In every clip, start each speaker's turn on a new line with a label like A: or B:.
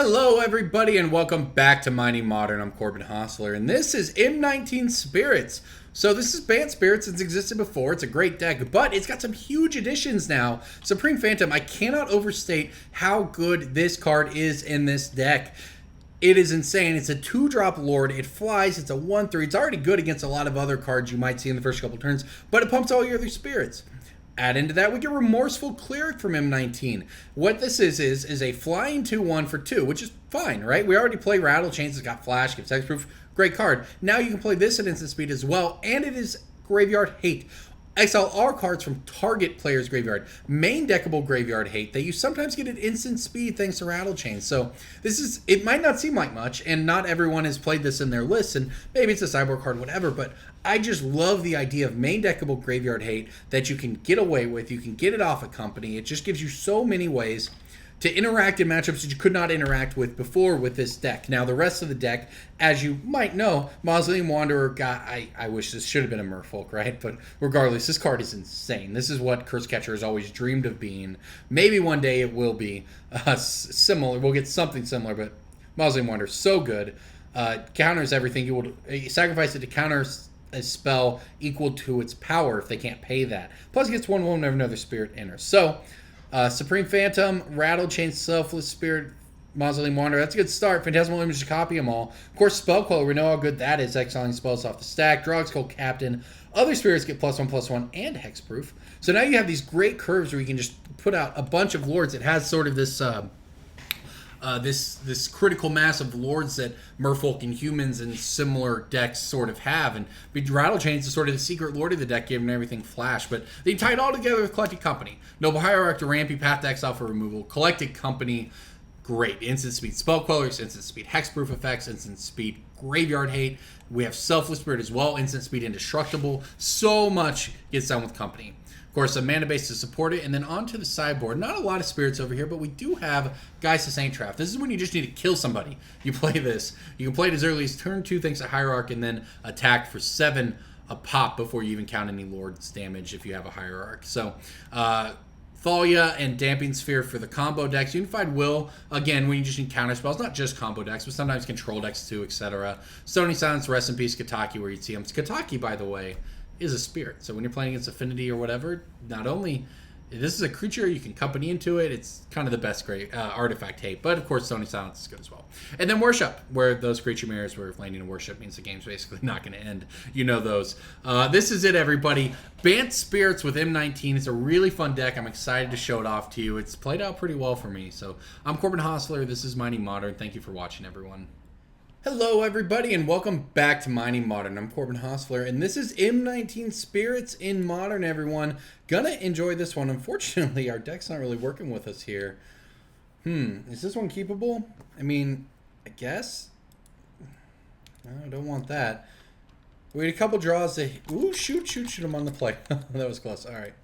A: Hello everybody and welcome back to Mining Modern. I'm Corbin Hostler and this is M19 Spirits. So this is Bant Spirits. It's existed before. It's a great deck, but it's got some huge additions now. Supreme Phantom, I cannot overstate how good this card is in this deck. It is insane. It's a 2-drop Lord. It flies. It's a 1/3. It's already good against a lot of other cards you might see in the first couple turns, but it pumps all your other spirits. Add into that, we get Remorseful Cleric from M19. What this is a flying 2/1 for 2, which is fine, right? We already play Rattlechains. It's got flash, gives hexproof. Great card. Now you can play this at instant speed as well, and it is Graveyard Hate. Exile all cards from target player's graveyard. Main deckable Graveyard Hate that you sometimes get at instant speed thanks to Rattlechains. So it might not seem like much, and not everyone has played this in their lists, and maybe it's a sideboard card, whatever, but I just love the idea of main deckable Graveyard Hate that you can get away with. You can get it off a company. It just gives you so many ways to interact in matchups that you could not interact with before with this deck. Now, the rest of the deck, as you might know, Mausoleum Wanderer got... I wish this should have been a Merfolk, right? But regardless, this card is insane. This is what Curse Catcher has always dreamed of being. Maybe one day it will be similar. We'll get something similar, but Mausoleum Wanderer, so good. Counters everything. You will sacrifice it to counter a spell equal to its power if they can't pay that. Plus, it gets 1/1 whenever another spirit enters. So... Supreme Phantom, Rattlechains, Selfless Spirit, Mausoleum Wanderer. That's a good start. Phantasmal Image to copy them all. Of course, Spell Queller, we know how good that is, exiling spells off the stack. Drogskol Captain. Other spirits get +1/+1 and hexproof. So now you have these great curves where you can just put out a bunch of lords. It has sort of this this critical mass of lords that Merfolk and humans and similar decks sort of have, and Rattlechains is sort of the secret lord of the deck, giving everything flash. But they tie it all together with Collected Company, Noble Hierarch to Rampy, Path to Exile for removal, Collected Company, great instant speed Spell Quellers, instant speed hexproof effects, instant speed Graveyard Hate. We have Selfless Spirit as well, instant speed indestructible. So much gets done with Company. Of course, a mana base to support it, and then onto the sideboard. Not a lot of spirits over here, but we do have Geist Saint Trap. This is when you just need to kill somebody. You play this. You can play it as early as turn 2 thanks to Hierarch, and then attack for 7 a pop before you even count any Lord's damage if you have a Hierarch. So, Thalia and Damping Sphere for the combo decks. Unified Will, again, when you just need counter spells, not just combo decks, but sometimes control decks too, etc. Stony Silence, Rest in Peace, Kataki, where you'd see them. Kataki, by the way, is a spirit. So when you're playing against Affinity or whatever, not only this is a creature, you can company into it. It's kind of the best great artifact hate, but of course Stony Silence is good as well. And then Worship, where those creature mirrors where landing a Worship means the game's basically not going to end. You know those. This is it, everybody. Bant Spirits with M19. It's a really fun deck. I'm excited to show it off to you. It's played out pretty well for me. So I'm Corbin Hostler. This is Mining Modern. Thank you for watching, everyone. Hello everybody and welcome back to Mining Modern. I'm Corbin Hostler and this is M19 Spirits in Modern, everyone. Gonna enjoy this one. Unfortunately, our deck's not really working with us here. Is this one keepable? I mean, I guess. No, I don't want that. We had a couple draws to... Ooh, shoot him on the play. That was close. Alright.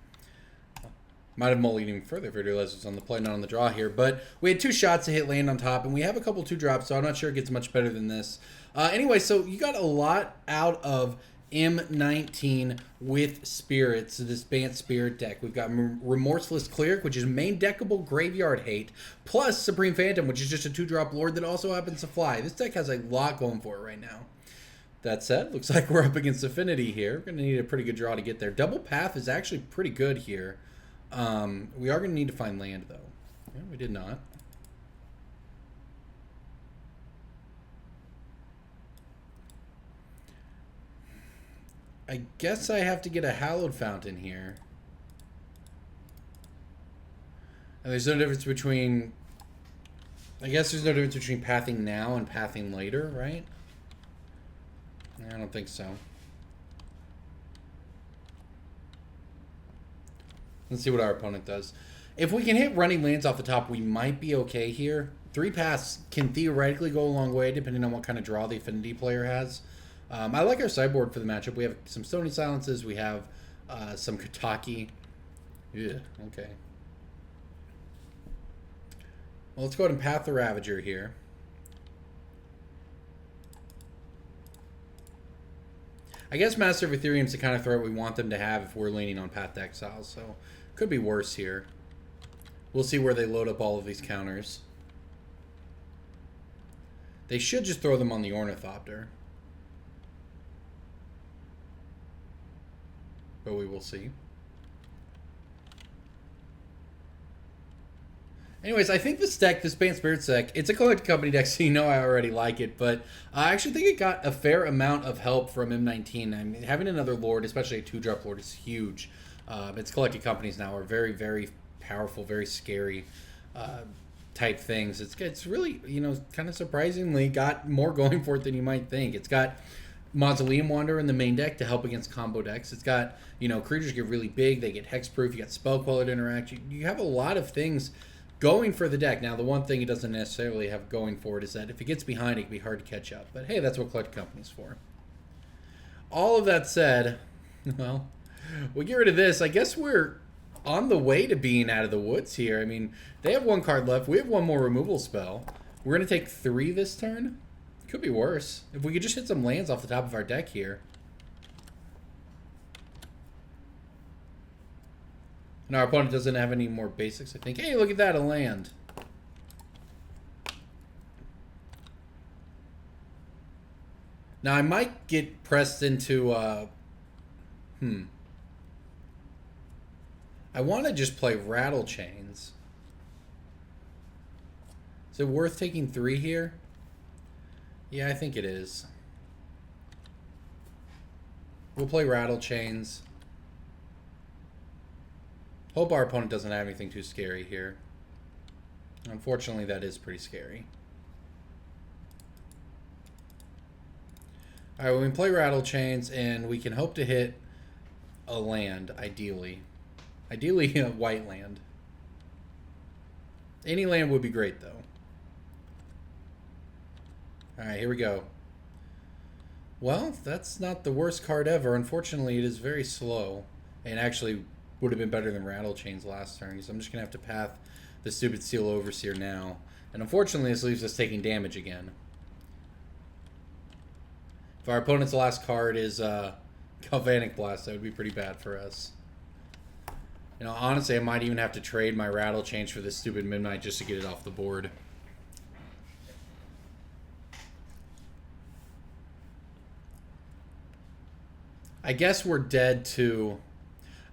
A: Might have mullied even further if I realized it was on the play, not on the draw here. But we had 2 shots to hit land on top, and we have a couple 2-drops, so I'm not sure it gets much better than this. Anyway, so you got a lot out of M19 with spirits, this Bant Spirit deck. We've got Remorseful Cleric, which is main deckable Graveyard Hate, plus Supreme Phantom, which is just a 2-drop Lord that also happens to fly. This deck has a lot going for it right now. That said, looks like we're up against Affinity here. We're going to need a pretty good draw to get there. Double Path is actually pretty good here. We are going to need to find land, though. Yeah, we did not. I guess I have to get a Hallowed Fountain here. And there's no difference between... I guess there's no difference between pathing now and pathing later, right? I don't think so. Let's see what our opponent does. If we can hit running lands off the top, we might be okay here. 3 paths can theoretically go a long way, depending on what kind of draw the Affinity player has. I like our sideboard for the matchup. We have some Stony Silences. We have some Kataki. Yeah, okay. Well, let's go ahead and path the Ravager here. I guess Master of Ethereum's the kind of threat we want them to have if we're leaning on Path to Exile, so could be worse here. We'll see where they load up all of these counters. They should just throw them on the Ornithopter. But we will see. Anyways, I think this deck, this Bant Spirits deck, it's a Collected Company deck, so you know I already like it, but I actually think it got a fair amount of help from M19. I mean, having another Lord, especially a 2-drop Lord, is huge. Its Collected Companies now are very, very powerful, very scary type things. It's really, you know, kind of surprisingly got more going for it than you might think. It's got Mausoleum Wanderer in the main deck to help against combo decks. It's got, you know, creatures get really big, they get hexproof, you got Spell Queller to interact. You have a lot of things going for the deck. Now, the one thing it doesn't necessarily have going for it is that if it gets behind, it can be hard to catch up. But hey, that's what Collected Company's for. All of that said, well, we get rid of this. I guess we're on the way to being out of the woods here. I mean, they have 1 card left. We have 1 more removal spell. We're going to take 3 this turn. Could be worse. If we could just hit some lands off the top of our deck here. And our opponent doesn't have any more basics, I think. Hey, look at that, a land. Now, I might get pressed into, I want to just play Rattlechains. Is it worth taking 3 here? Yeah, I think it is. We'll play Rattlechains. Hope our opponent doesn't have anything too scary here. Unfortunately, that is pretty scary. Alright, well, we can play Rattlechains, and we can hope to hit a land, ideally. Ideally, a white land. Any land would be great, though. Alright, here we go. Well, that's not the worst card ever. Unfortunately, it is very slow. And actually would have been better than Rattlechains last turn. So I'm just going to have to path the stupid Seal Overseer now. And unfortunately, this leaves us taking damage again. If our opponent's last card is Galvanic Blast, that would be pretty bad for us. You know, honestly, I might even have to trade my Rattlechains for this stupid Midnight just to get it off the board. I guess we're dead to...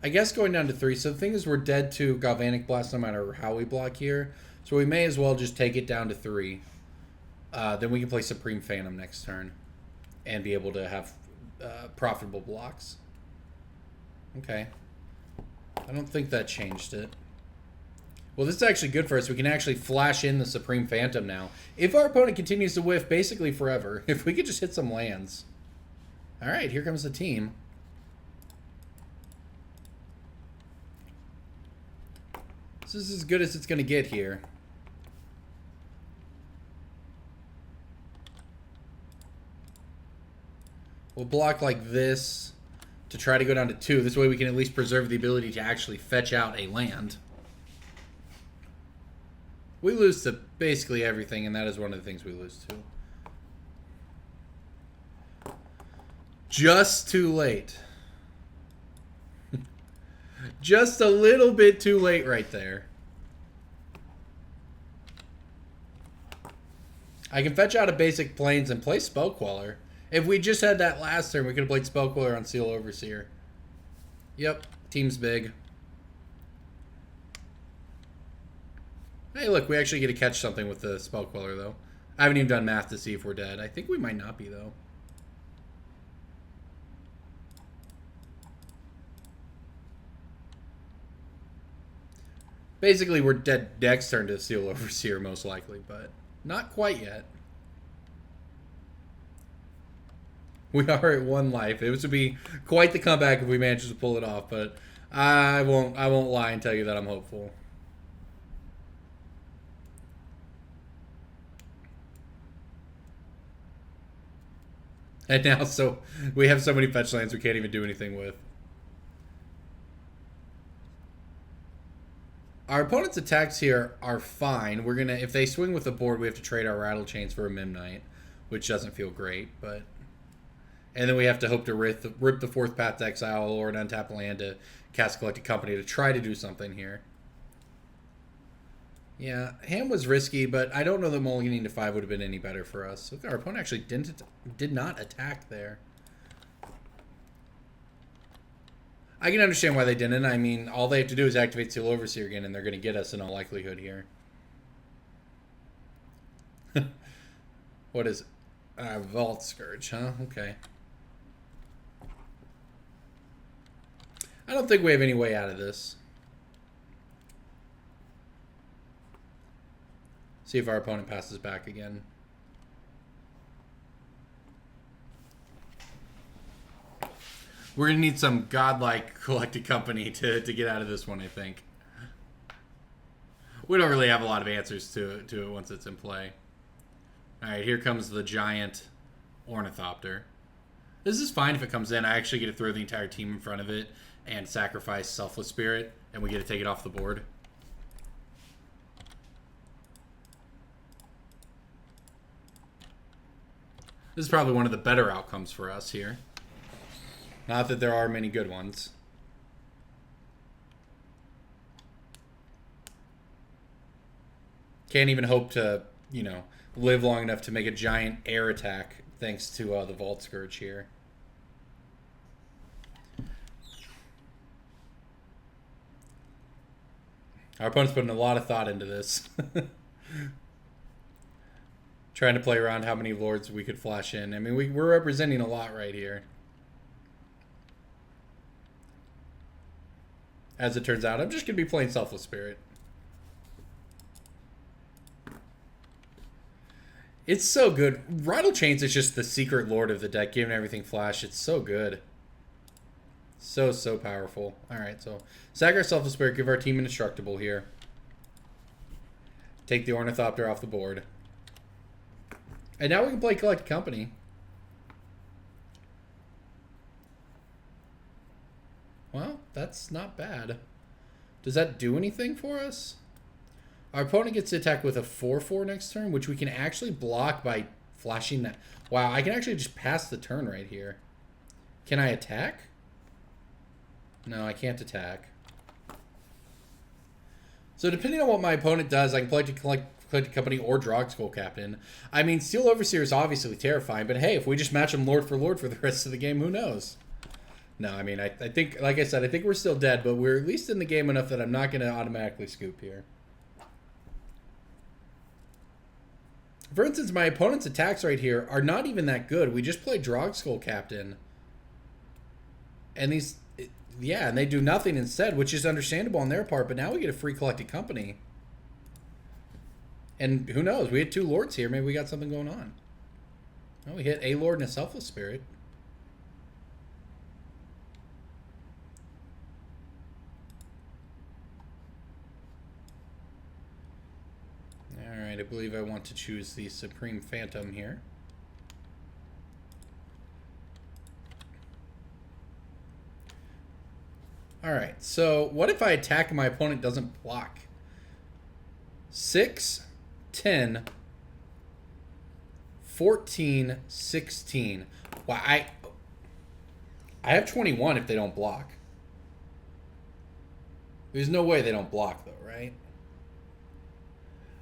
A: I guess going down to 3. So the thing is, we're dead to Galvanic Blast no matter how we block here. So we may as well just take it down to 3. Then we can play Supreme Phantom next turn. And be able to have profitable blocks. Okay. I don't think that changed it. Well, this is actually good for us. We can actually flash in the Supreme Phantom now. If our opponent continues to whiff basically forever, if we could just hit some lands. Alright, here comes the team. This is as good as it's going to get here. We'll block like this to try to go down to 2. This way we can at least preserve the ability to actually fetch out a land. We lose to basically everything, and that is one of the things we lose to. Just too late. Just a little bit too late right there. I can fetch out a basic Plains and play Spell Queller. If we just had that last turn, we could have played Spell Queller on Seal Overseer. Yep, team's big. Hey, look, we actually get to catch something with the Spell Queller, though. I haven't even done math to see if we're dead. I think we might not be, though. Basically, we're dead next turn to Seal Overseer, most likely, but not quite yet. We are at 1 life. It would be quite the comeback if we managed to pull it off, but I won't lie and tell you that I'm hopeful. And now, so we have so many fetch lands we can't even do anything with. Our opponent's attacks here are fine. We're gonna, if they swing with the board, we have to trade our Rattlechains for a Midnight, which doesn't feel great, but... And then we have to hope to rip the 4th Path to Exile or an untap land to cast Collected Company to try to do something here. Yeah, hand was risky, but I don't know that mulliganing to 5 would have been any better for us. Look, our opponent actually did not attack there. I can understand why they didn't. I mean, all they have to do is activate Steel Overseer again, and they're going to get us in all likelihood here. What is it? Vault Scourge, huh? Okay. I don't think we have any way out of this. See if our opponent passes back again. We're going to need some godlike collected company to get out of this one, I think. We don't really have a lot of answers to it once it's in play. Alright, here comes the giant Ornithopter. This is fine if it comes in. I actually get to throw the entire team in front of it and sacrifice Selfless Spirit, and we get to take it off the board. This is probably one of the better outcomes for us here. Not that there are many good ones. Can't even hope to, you know, live long enough to make a giant air attack thanks to the Vault Scourge here. Our opponent's putting a lot of thought into this. Trying to play around how many lords we could flash in. I mean, we're representing a lot right here. As it turns out, I'm just going to be playing Selfless Spirit. It's so good. Rattlechains is just the secret lord of the deck, giving everything flash. It's so good. So powerful. Alright, so sacrifice Selfless Spirit, give our team indestructible here. Take the Ornithopter off the board. And now we can play Collect Company. Well, that's not bad. Does that do anything for us? Our opponent gets to attack with a 4/4 next turn, which we can actually block by flashing that. Wow, I can actually just pass the turn right here. Can I attack? No, I can't attack. So depending on what my opponent does, I can play to collect Company or Drogskol Captain. I mean, Steel Overseer is obviously terrifying, but hey, if we just match them Lord for the rest of the game, who knows? No, I mean, I think, like I said, I think we're still dead, but we're at least in the game enough that I'm not going to automatically scoop here. For instance, my opponent's attacks right here are not even that good. We just play Drogskol Captain. And these, yeah, and they do nothing instead, which is understandable on their part, but now we get a free Collected Company. And who knows? We had 2 lords here. Maybe we got something going on. Well, we hit a lord and a Selfless Spirit. Alright, I believe I want to choose the Supreme Phantom here. Alright, so what if I attack and my opponent doesn't block? 6, 10, 14, 16. Wow, I have 21 if they don't block. There's no way they don't block, though, right?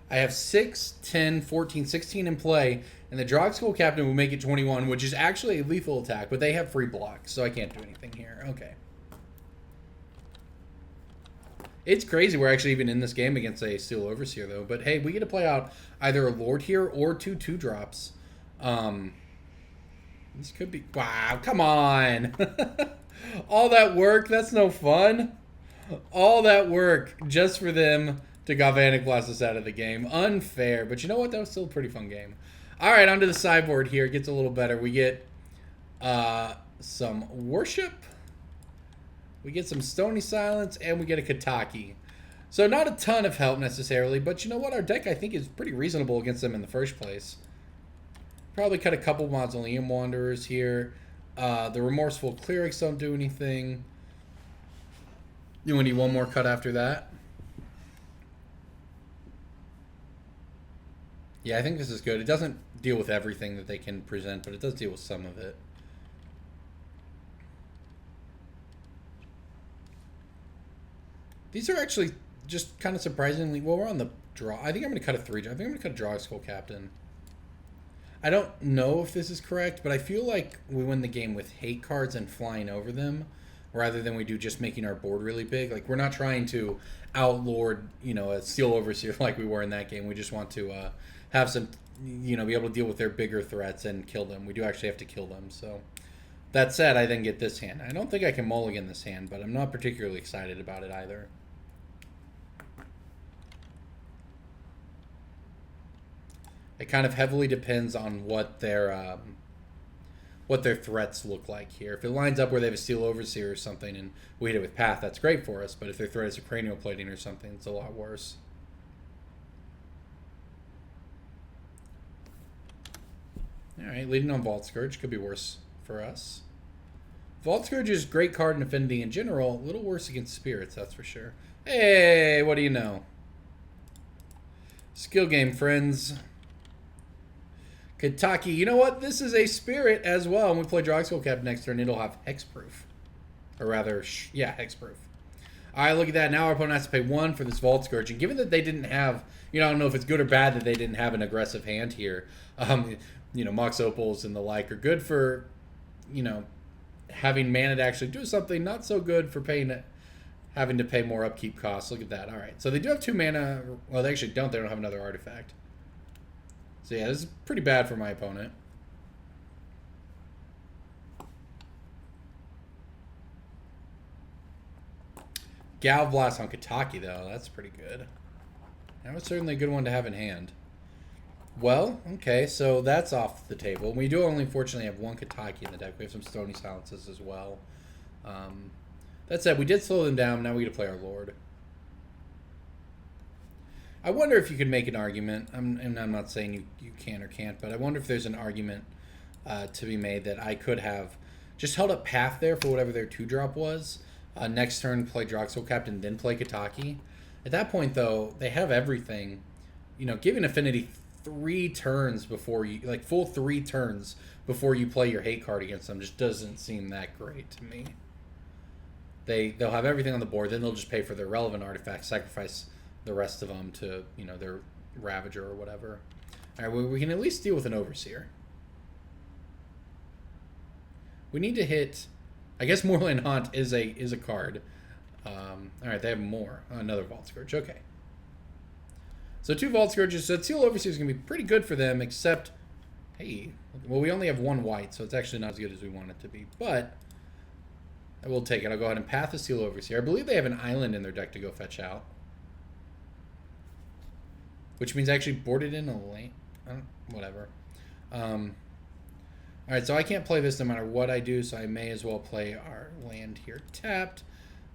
A: I have 6, 10, 14, 16 in play, and the Drogskol Captain will make it 21, which is actually a lethal attack, but they have free blocks, so I can't do anything here. Okay. It's crazy we're actually even in this game against a Steel Overseer, though. But hey, we get to play out either a Lord here or 2 2-drops. This could be... Wow, come on! All that work, that's no fun. All that work just for them to Galvanic Blast us out of the game. Unfair. But you know what? That was still a pretty fun game. Alright, onto the sideboard here. It gets a little better. We get some Worship. We get some Stony Silence, and we get a Kataki. So not a ton of help necessarily, but you know what? Our deck, I think, is pretty reasonable against them in the first place. Probably cut a couple Mausoleum Wanderers here. The Remorseful Clerics don't do anything. You want to need one more cut after that? Yeah, I think this is good. It doesn't deal with everything that they can present, but it does deal with some of it. These are actually just kind of surprisingly, well, we're on the draw. I think I'm going to cut a 3. I think I'm going to cut a Drogskol Captain. I don't know if this is correct, but I feel like we win the game with hate cards and flying over them, rather than we do just making our board really big. Like, we're not trying to outlord, you know, a Steel Overseer like we were in that game. We just want to have some, you know, be able to deal with their bigger threats and kill them. We do actually have to kill them, so... That said, I then get this hand. I don't think I can mulligan this hand, but I'm not particularly excited about it either. It kind of heavily depends on what their threats look like here. If it lines up where they have a Steel Overseer or something and we hit it with Path, that's great for us. But if their threat is a Cranial Plating or something, it's a lot worse. Alright, leading on Vault Scourge could be worse for us. Vault Scourge is a great card in Affinity in general. A little worse against Spirits, that's for sure. Hey, what do you know? Skill game, friends. Kentucky. You know what? This is a Spirit as well. When we play Drogskol Captain next turn, it'll have Hexproof. Or rather, yeah, Hexproof. Alright, look at that. Now our opponent has to pay 1 for this Vault Scourge. And given that they didn't have... You know, I don't know if it's good or bad that they didn't have an aggressive hand here. You know, Mox Opals and the like are good for... You know, having mana to actually do something, not so good for having to pay more upkeep costs. Look at that. All right. So they do have 2 mana. Well, they actually don't. They don't have another artifact. So yeah, this is pretty bad for my opponent. Galv Blast on Kataki, though. That's pretty good. That was certainly a good one to have in hand. Well, okay, so that's off the table. We do only, fortunately, have 1 Kataki in the deck. We have some Stony Silences as well. That said, we did slow them down. Now we get to play our Lord. I wonder if you could make an argument. And I'm not saying you can or can't, but I wonder if there's an argument to be made that I could have just held up Path there for whatever their 2-drop was. Next turn, play Drogskol Captain, then play Kataki. At that point, though, they have everything. You know, giving Affinity 3 turns before you, like full 3 turns before you play your hate card against them just doesn't seem that great to me. They'll have everything on the board, then they'll just pay for their relevant artifacts, sacrifice the rest of them to, you know, their Ravager or whatever. All right, well, we can at least deal with an Overseer. We need to hit, I guess Moorland Haunt is a card. All right, they have more. Another Vault Scourge. Okay. So 2 Vault Scourges. So Steel Overseer is going to be pretty good for them, except, hey, well, we only have 1 white, so it's actually not as good as we want it to be. But I will take it. I'll go ahead and Path the Steel Overseer. I believe they have an island in their deck to go fetch out. Which means I actually boarded in a lane. Whatever. Alright, so I can't play this no matter what I do, so I may as well play our land here tapped.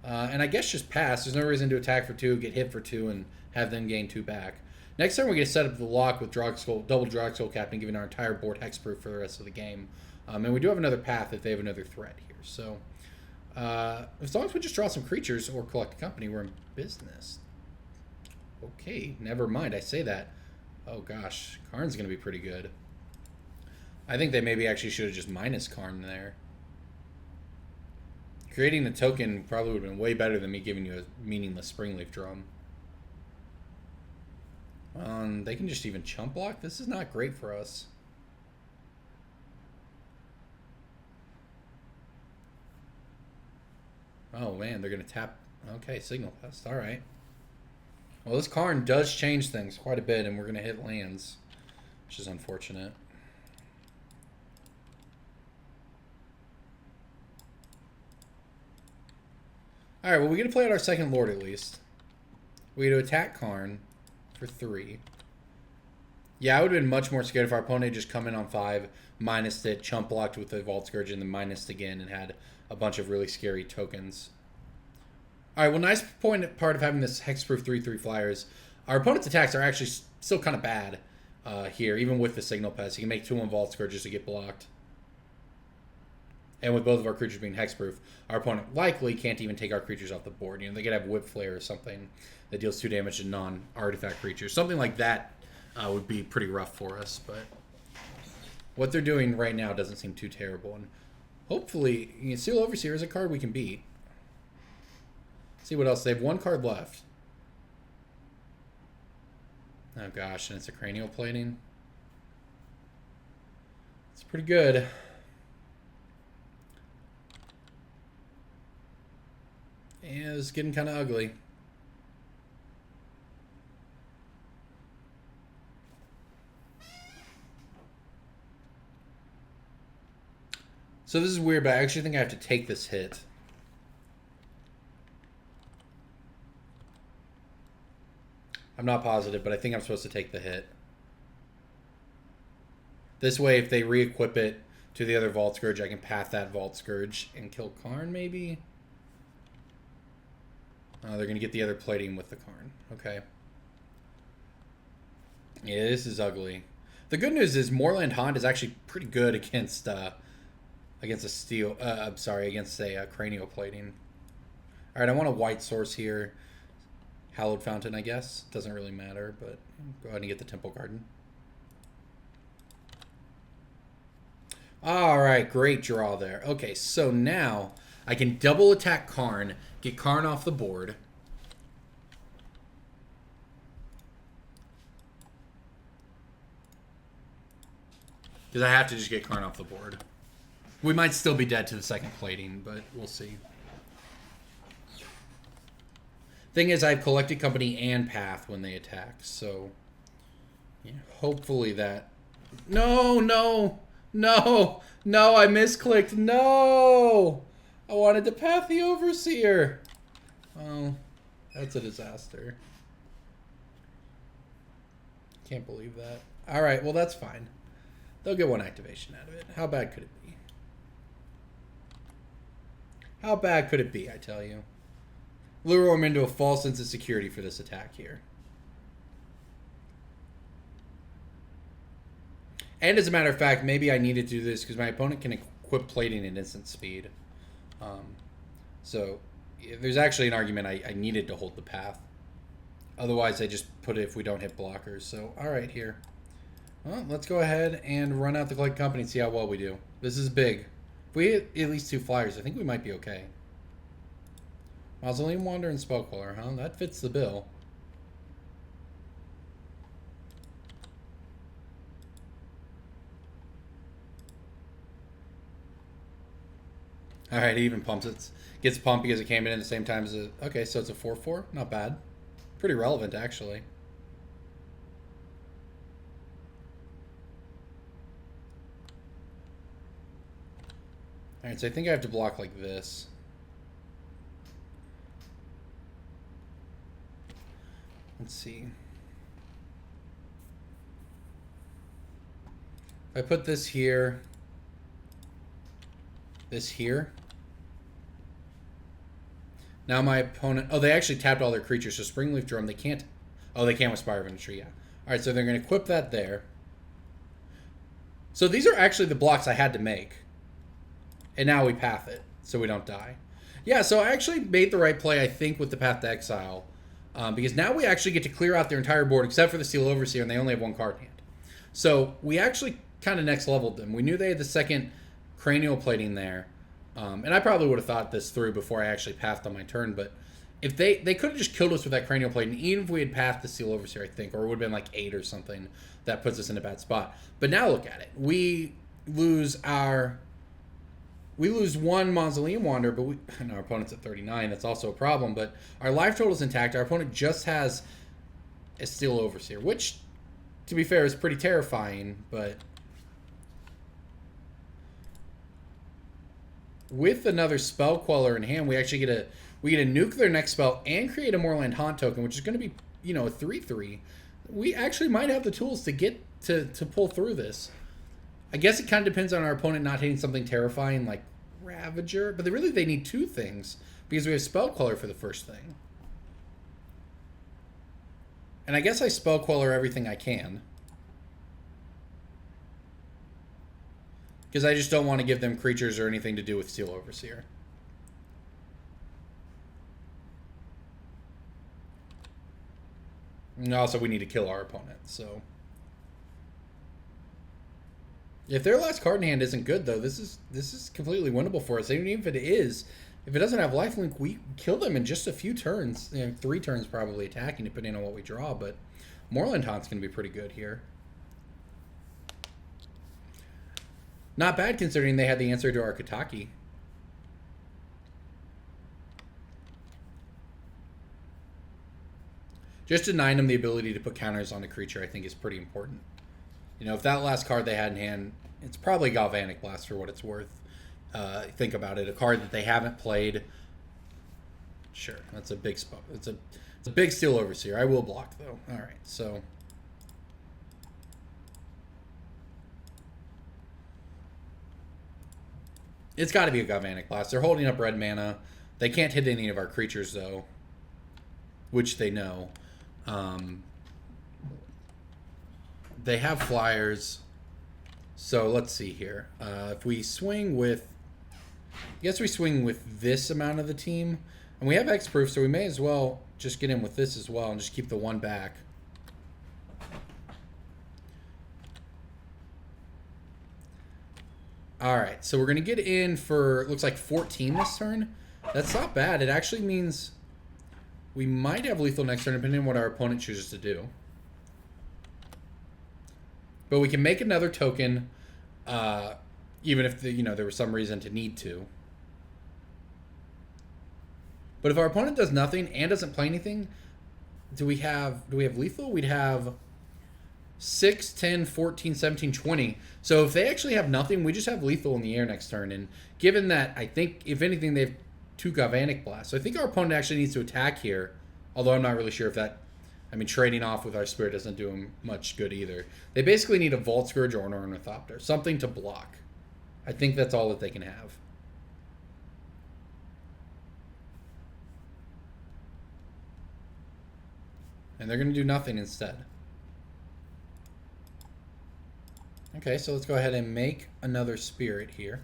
A: And I guess just pass. There's no reason to attack for 2, get hit for 2, and have them gain 2 back. Next turn, we're going to set up the lock with double Drogskol Captain, giving our entire board hexproof for the rest of the game. And we do have another path if they have another threat here. So, as long as we just draw some creatures or collect a company, we're in business. Okay, never mind. I say that. Oh gosh, Karn's going to be pretty good. I think they maybe actually should have just minus Karn there. Creating the token probably would have been way better than me giving you a meaningless Springleaf Drum. They can just even chump block. This is not great for us. Oh man, they're going to tap. Okay, Signal Pest. All right. Well, this Karn does change things quite a bit, and we're going to hit lands, which is unfortunate. All right, well, we get to play out our second Lord at least. We get to attack Karn for 3. Yeah, I would have been much more scared if our opponent had just come in on 5, minused it, chump blocked with the Vault Scourge, and then minused again and had a bunch of really scary tokens. All right, well, nice part of having this hexproof 3/3 flyers. Our opponent's attacks are actually still kind of bad here, even with the Signal Pest. You can make 2 on Vault Scourges to get blocked. And with both of our creatures being hexproof, our opponent likely can't even take our creatures off the board. You know, they could have Whip Flare or something that deals 2 damage to non-artifact creatures. Something like that would be pretty rough for us. But what they're doing right now doesn't seem too terrible. And hopefully, you know, Steel Overseer is a card we can beat. See what else. They have 1 card left. Oh gosh, and it's a cranial plating. It's pretty good. Yeah, it's getting kind of ugly. So this is weird, but I actually think I have to take this hit. I'm not positive, but I think I'm supposed to take the hit. This way, if they re-equip it to the other Vault Scourge, I can path that Vault Scourge and kill Karn, maybe? Oh, they're going to get the other plating with the Karn. Okay. Yeah, this is ugly. The good news is Moorland Haunt is actually pretty good against a steel... I'm sorry, against a cranial plating. Alright, I want a white source here. Hallowed Fountain, I guess. Doesn't really matter, but go ahead and get the Temple Garden. Alright, great draw there. Okay, so now I can double attack Karn, get Karn off the board. Because I have to just get Karn off the board. We might still be dead to the second plating, but we'll see. Thing is, I have Collected Company and Path when they attack, so... yeah, hopefully that... No, no! No! No, I misclicked! No! I wanted to Path the Overseer! Oh, that's a disaster. Can't believe that. Alright, well that's fine. They'll get one activation out of it. How bad could it be? How bad could it be, I tell you? Lure him into a false sense of security for this attack here. And as a matter of fact, maybe I needed to do this because my opponent can equip plating at instant speed. So there's actually an argument I needed to hold the path. Otherwise, I just put it if we don't hit blockers. So, alright here. Well, let's go ahead and run out the Collected Company and see how well we do. This is big. If we hit at least 2 flyers, I think we might be okay. Mausoleum Wanderer and Queller, huh? That fits the bill. Alright, he even pumps it. Gets pumped because it came in at the same time as a... Okay, so it's a 4-4. Not bad. Pretty relevant, actually. Alright, so I think I have to block like this. Let's see. If I put this here, this here. Now my opponent... Oh, they actually tapped all their creatures, so Springleaf Drum, they can't... Oh, they can with Spire of Industry, yeah. Alright, so they're going to equip that there. So these are actually the blocks I had to make. And now we path it, so we don't die. Yeah, so I actually made the right play, I think, with the Path to Exile. Because now we actually get to clear out their entire board, except for the Steel Overseer, and they only have 1 card in hand. So we actually kind of next leveled them. We knew they had the second cranial plating there. And I probably would have thought this through before I actually pathed on my turn, but if they could have just killed us with that cranial plating, even if we had pathed the Steel Overseer, I think, or it would have been like 8 or something, that puts us in a bad spot. But now look at it. We lose 1 Mausoleum Wanderer, but and our opponent's at 39. That's also a problem, but our life total is intact. Our opponent just has a Steel Overseer, which, to be fair, is pretty terrifying, but with another Spell Queller in hand, we actually get a nuke their next spell and create a Moorland Haunt token, which is going to be, you know, a 3/3. We actually might have the tools to get to pull through this. I guess it kind of depends on our opponent not hitting something terrifying like Ravager, but they need 2 things because we have Spell Queller for the first thing. And I guess I Spell Queller everything I can. Because I just don't want to give them creatures or anything to do with Steel Overseer. And also we need to kill our opponent, so... If their last card in hand isn't good, though, this is completely winnable for us. Even if it is If it doesn't have lifelink, we kill them in just a few turns. 3 turns probably attacking, depending on what we draw. But Moorland Haunt's going to be pretty good here. Not bad considering they had the answer to our Kataki. Just denying them the ability to put counters on a creature, I think, is pretty important. You know, if that last card they had in hand, it's probably Galvanic Blast for what it's worth. Think about it. A card that they haven't played. Sure, that's a big spot. It's a big Steel Overseer. I will block, though. All right, so... It's got to be a Galvanic Blast. They're holding up red mana. They can't hit any of our creatures, though, which they know. They have flyers. So let's see here. If we swing with... I guess we swing with this amount of the team. And we have X-Proof, so we may as well just get in with this as well and just keep the one back. Alright, so we're going to get in for, looks like 14 this turn. That's not bad. It actually means we might have lethal next turn, depending on what our opponent chooses to do. But we can make another token, even if there was some reason to need to. But if our opponent does nothing and doesn't play anything, do we have lethal? We'd have 6, 10, 14, 17, 20. So if they actually have nothing, we just have lethal in the air next turn. And given that, I think, if anything, they have 2 Galvanic Blasts. So I think our opponent actually needs to attack here. Although I'm not really sure if that... I mean, trading off with our Spirit doesn't do them much good either. They basically need a Vault Scourge or an Ornithopter. Something to block. I think that's all that they can have. And they're going to do nothing instead. Okay, so let's go ahead and make another Spirit here.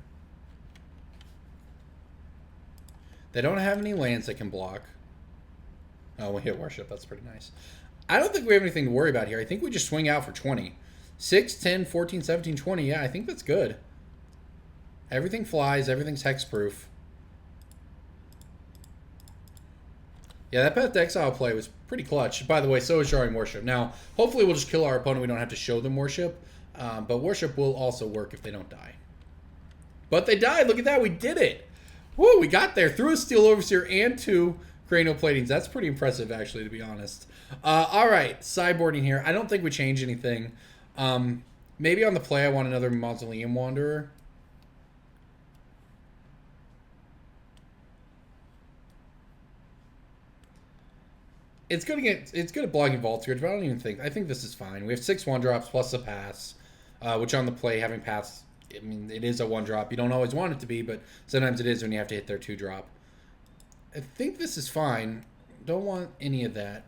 A: They don't have any lands that can block. Oh, we hit Worship. That's pretty nice. I don't think we have anything to worry about here. I think we just swing out for 20. 6, 10, 14, 17, 20. Yeah, I think that's good. Everything flies. Everything's hexproof. Yeah, that Path to Exile play was pretty clutch. By the way, so is Jarring Worship. Now, hopefully we'll just kill our opponent. We don't have to show them Worship. But Worship will also work if they don't die. But they died. Look at that. We did it. Woo, we got there. Through a Steel Overseer and 2 Cranial Platings. That's pretty impressive, actually, to be honest. All right, sideboarding here. I don't think we change anything. Maybe on the play I want another Mausoleum Wanderer. It's good at blocking Vault Scourge, but I don't even think... I think this is fine. We have 6 1-drops plus a pass, which on the play, having pass... I mean, it is a 1-drop. You don't always want it to be, but sometimes it is when you have to hit their 2-drop. I think this is fine. Don't want any of that.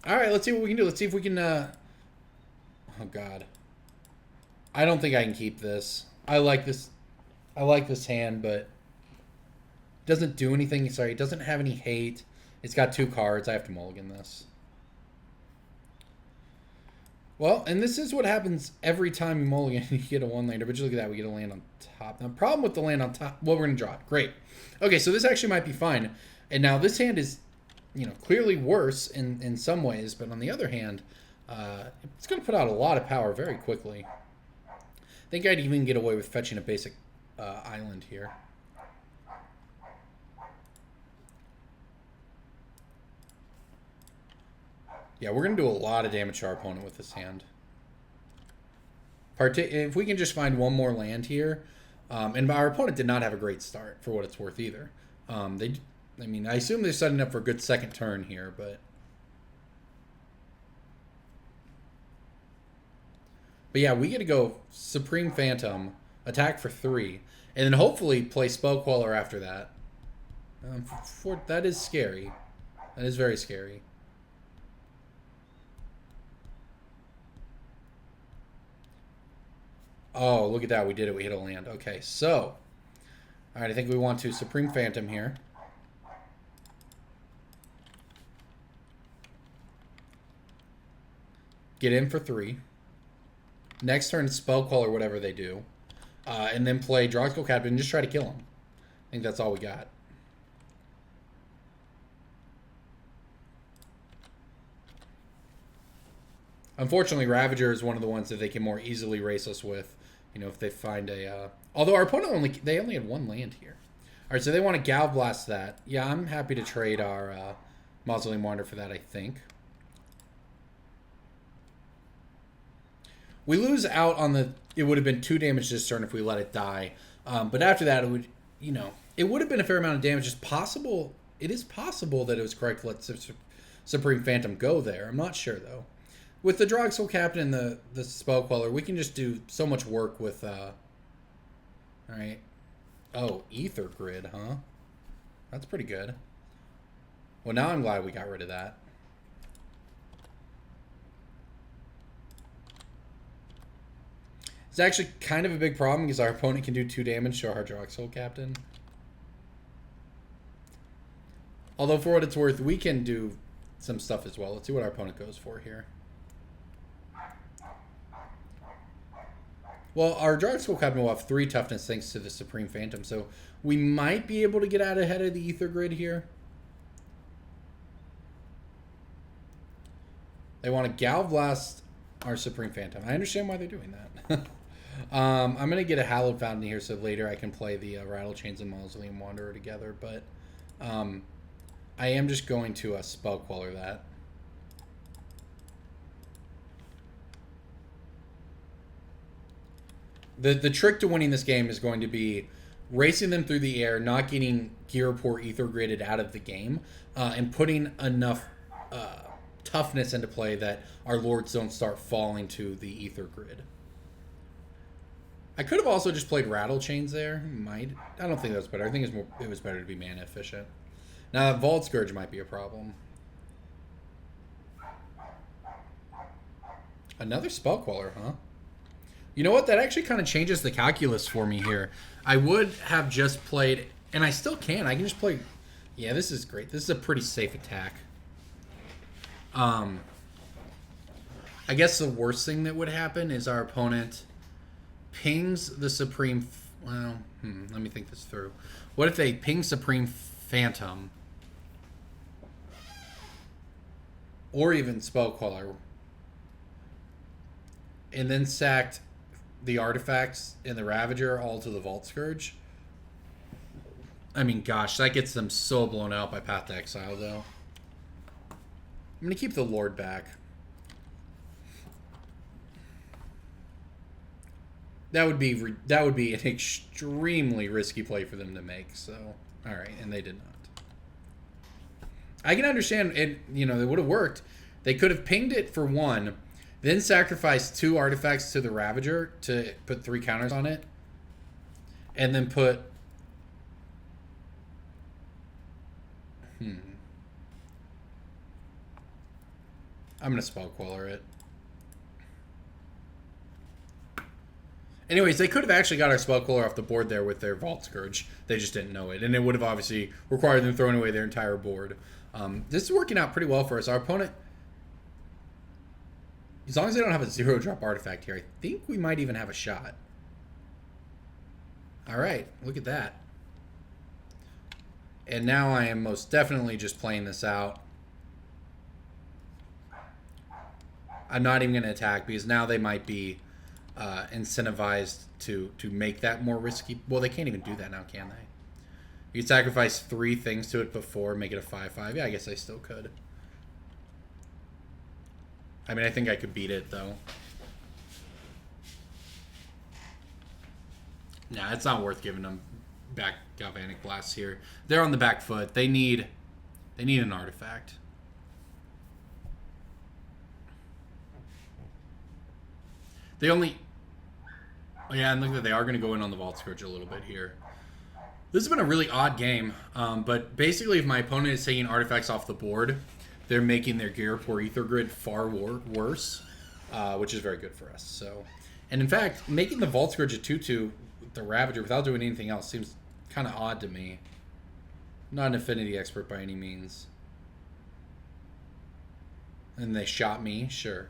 A: All right, let's see what we can do. Let's see if we can... Oh, God. I don't think I can keep this. I like this hand, but... It doesn't do anything. Sorry, it doesn't have any hate. It's got 2 cards. I have to mulligan this. Well, and this is what happens every time you mulligan. You get a 1-lander, but look at that. We get a land on top. Now, problem with the land on top... Well, we're going to draw it. Great. Okay, so this actually might be fine. And now this hand is, clearly worse in some ways. But on the other hand, it's going to put out a lot of power very quickly. I think I'd even get away with fetching a basic island here. Yeah, we're going to do a lot of damage to our opponent with this hand. If we can just find one more land here. And our opponent did not have a great start, for what it's worth, either. I assume they're setting up for a good second turn here, but... But yeah, we get to go Supreme Phantom, attack for 3, and then hopefully play Spell Queller after that. That is scary. That is very scary. Oh, look at that. We did it. We hit a land. Okay, so. All right, I think we want to Supreme Phantom here. Get in for 3. Next turn, Spell Queller, whatever they do. And then play Drogskol Captain and just try to kill him. I think that's all we got. Unfortunately, Ravager is one of the ones that they can more easily race us with. You know, if they find a... although our opponent only had one land here. All right, so they want to Gal Blast that. Yeah, I'm happy to trade our Mausoleum Wanderer for that, I think. We lose out on the... It would have been 2 damage this turn if we let it die. But after that, it would... You know, it would have been a fair amount of damage. It's possible... It is possible that it was correct to let Supreme Phantom go there. I'm not sure, though. With the Drogskol Captain and the Spell Queller, we can just do so much work with... Alright. Oh, Ether Grid, huh? That's pretty good. Well, now I'm glad we got rid of that. It's actually kind of a big problem because our opponent can do 2 damage to our Drogskol Captain. Although, for what it's worth, we can do some stuff as well. Let's see what our opponent goes for here. Well, our Drogskol Captain will have 3 toughness thanks to the Supreme Phantom, so we might be able to get out ahead of the Ether Grid here. They want to Gal Blast our Supreme Phantom. I understand why they're doing that. I'm going to get a Hallowed Fountain here so later I can play the Rattlechains and Mausoleum Wanderer together, but I am just going to Spell Queller that. The trick to winning this game is going to be racing them through the air, not getting Gear Report Ether Gridded out of the game, and putting enough toughness into play that our lords don't start falling to the Ether Grid. I could have also just played Rattlechains there. I don't think that was better. I think it was better to be mana efficient. Now, Vault Scourge might be a problem. Another Spell Queller, huh? You know what? That actually kind of changes the calculus for me here. I would have just played, and I still can. I can just play... Yeah, this is great. This is a pretty safe attack. I guess the worst thing that would happen is our opponent pings the Supreme... Well, let me think this through. What if they ping Supreme Phantom? Or even Spell Queller. And then sacked the artifacts and the Ravager all to the Vault Scourge. I mean, gosh, that gets them so blown out by Path to Exile, though. I'm going to keep the Lord back. That would be an extremely risky play for them to make. So, all right, and they did not. I can understand it. You know, it would have worked. They could have pinged it for 1, then sacrificed 2 artifacts to the Ravager to put 3 counters on it, and then put. I'm gonna Spell Queller it. Anyways, they could have actually got our Spell Queller off the board there with their Vault Scourge. They just didn't know it. And it would have obviously required them throwing away their entire board. This is working out pretty well for us. Our opponent, as long as they don't have a 0-drop artifact here, I think we might even have a shot. Alright, look at that. And now I am most definitely just playing this out. I'm not even going to attack because now they might be incentivized to make that more risky. Well, they can't even do that now, can they? You could sacrifice 3 things to it before, make it a 5/5. Yeah, I guess I still could. I mean, I think I could beat it, though. Nah, it's not worth giving them back Galvanic Blasts here. They're on the back foot. They need an artifact. They only... Oh, yeah, and look at that. They are going to go in on the Vault Scourge a little bit here. This has been a really odd game, but basically if my opponent is taking artifacts off the board, they're making their Gear Report Ether Grid far worse, which is very good for us. So, and in fact, making the Vault Scourge a 2/2 with the Ravager without doing anything else seems kind of odd to me. I'm not an Affinity expert by any means. And they shot me, sure.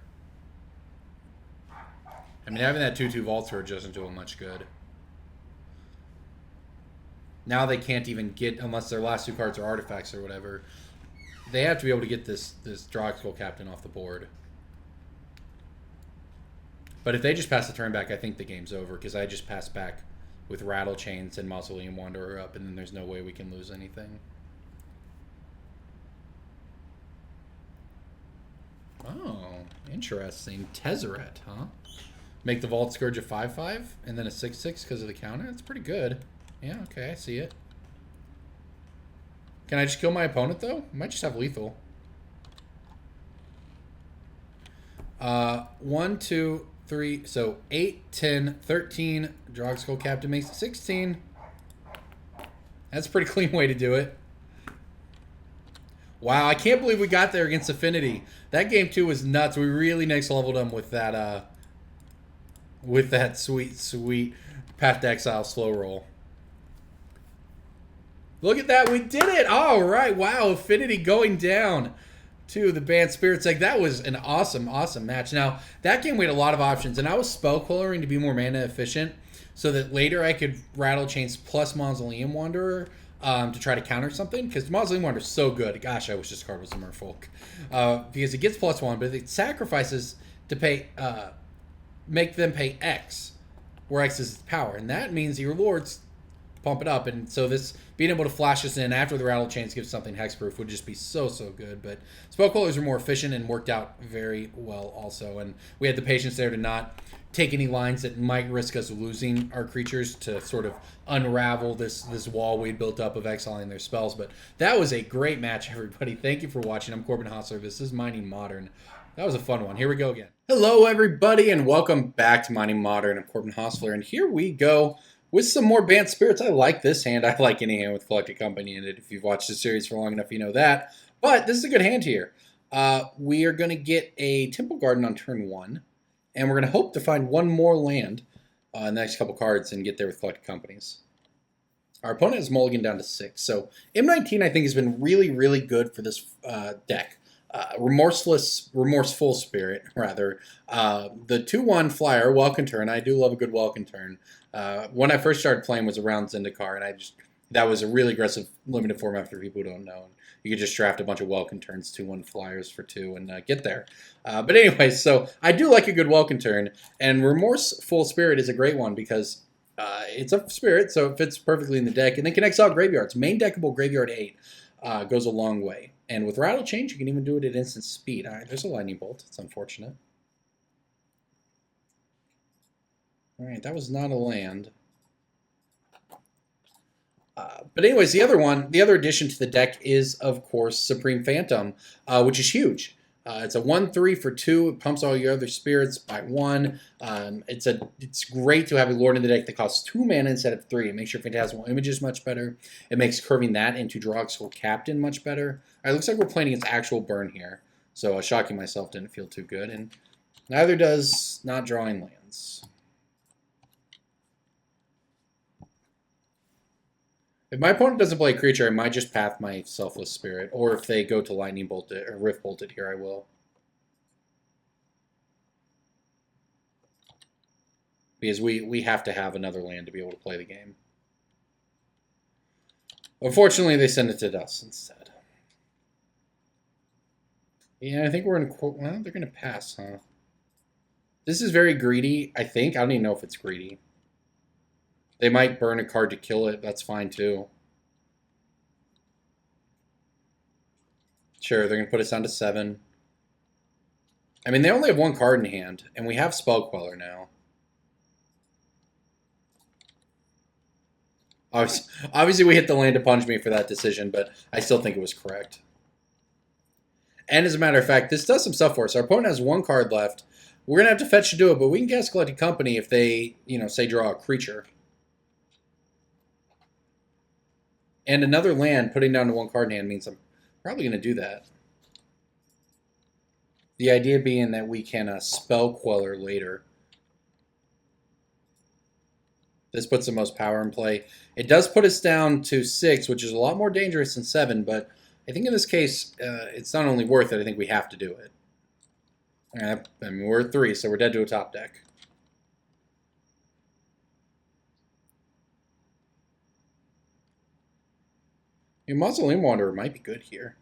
A: I mean, having that 2/2 Vault Scourge doesn't do them much good. Now they can't even get, unless their last 2 cards are artifacts or whatever, they have to be able to get this Drogskol Captain off the board. But if they just pass the turn back, I think the game's over because I just passed back with Rattlechains and Mausoleum Wanderer up, and then there's no way we can lose anything. Oh, interesting. Tezzeret, huh? Make the Vault Scourge a 5/5 and then a 6/6 because of the counter? That's pretty good. Yeah, okay, I see it. Can I just kill my opponent, though? I might just have lethal. 1, 2, 3, so 8, 10, 13. Drogskol Captain makes it 16. That's a pretty clean way to do it. Wow, I can't believe we got there against Affinity. That game, too, was nuts. We really next leveled them with that sweet, sweet Path to Exile slow roll. Look at that. We did it. All right. Wow. Affinity going down to the Bant Spirit's Egg. That was an awesome, awesome match. Now, that game we had a lot of options, and I was spell Quellering to be more mana efficient so that later I could Rattlechains plus Mausoleum Wanderer to try to counter something, because Mausoleum Wanderer is so good. Gosh, I wish this card was a Merfolk. Because it gets +1, but it sacrifices to pay, make them pay X, where X is its power. And that means your Lords pump it up, and so this being able to flash this in after the Rattlechains gives something hexproof would just be so good. But spell Quellers are more efficient and worked out very well also, and we had the patience there to not take any lines that might risk us losing our creatures to sort of unravel this wall we'd built up of exiling their spells. But that was a great match, everybody. Thank you for watching. I'm Corbin Hostler. This is Mining Modern. That was a fun one. Here we go again. Hello everybody, and welcome back to Mining Modern. I'm Corbin Hostler, and here we go with some more Bant Spirits. I like this hand. I like any hand with Collected Company in it. If you've watched the series for long enough, you know that. But this is a good hand here. We are going to get a Temple Garden on turn 1. And we're going to hope to find one more land in the next couple cards and get there with Collected Companies. Our opponent has mulligan down to 6. So M19, I think, has been really, really good for this deck. Remorseful Spirit, rather. The 2/1 flyer, Welcome Turn. I do love a good Welcome Turn. When I first started playing was around Zendikar, and that was a really aggressive limited format for people who don't know. You could just draft a bunch of Welcome Turns, 2/1 flyers for 2, and get there. But anyway, so I do like a good Welcome Turn, and Remorseful Spirit is a great one because it's a spirit, so it fits perfectly in the deck, and then can exile graveyards. Main deckable Graveyard 8 goes a long way. And with Rattlechains, you can even do it at instant speed. All right, there's a Lightning Bolt. It's unfortunate. All right, that was not a land. But anyways, the other addition to the deck is, of course, Supreme Phantom, which is huge. It's a 1/3 for 2. It pumps all your other spirits by 1. It's great to have a Lord in the deck that costs 2 mana instead of 3. It makes your Phantasmal Images much better. It makes curving that into Drogskol Captain much better. All right, looks like we're playing against actual burn here. So shocking myself didn't feel too good. And neither does not drawing lands. If my opponent doesn't play a creature, I might just path my Selfless Spirit. Or if they go to Lightning Bolted or Rift Bolted here, I will. Because we have to have another land to be able to play the game. Unfortunately, they send it to us instead. Yeah, I think we're in... Well, they're going to pass, huh? This is very greedy, I think. I don't even know if it's greedy. They might burn a card to kill it. That's fine, too. Sure, they're going to put us down to 7. I mean, they only have 1 card in hand, and we have Spell Queller now. Obviously, we hit the land to punish me for that decision, but I still think it was correct. And as a matter of fact, this does some stuff for us. Our opponent has 1 card left. We're going to have to fetch to do it, but we can cast Collected Company if they, say draw a creature. And another land, putting down to 1 card in hand means I'm probably going to do that. The idea being that we can Spell Queller later. This puts the most power in play. It does put us down to 6, which is a lot more dangerous than 7, but I think in this case, it's not only worth it, I think we have to do it. I mean, we're at 3, so we're dead to a top deck. Mausoleum Wanderer might be good here.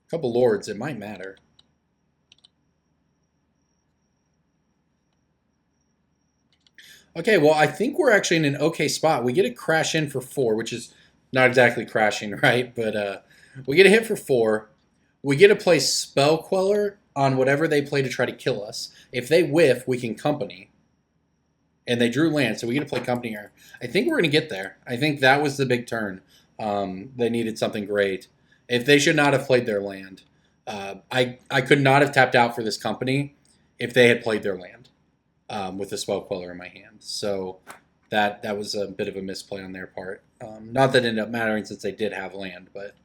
A: A couple Lords, it might matter. Okay, well, I think we're actually in an okay spot. We get a crash in for 4, which is not exactly crashing, right? But we get a hit for 4. We get to play Spell Queller on whatever they play to try to kill us. If they whiff, we can Company. And they drew land, so we get to play Company here. I think we're going to get there. I think that was the big turn. They needed something great. If they should not have played their land. I could not have tapped out for this Company if they had played their land with the Spell Queller in my hand. So that was a bit of a misplay on their part. Not that it ended up mattering since they did have land, but...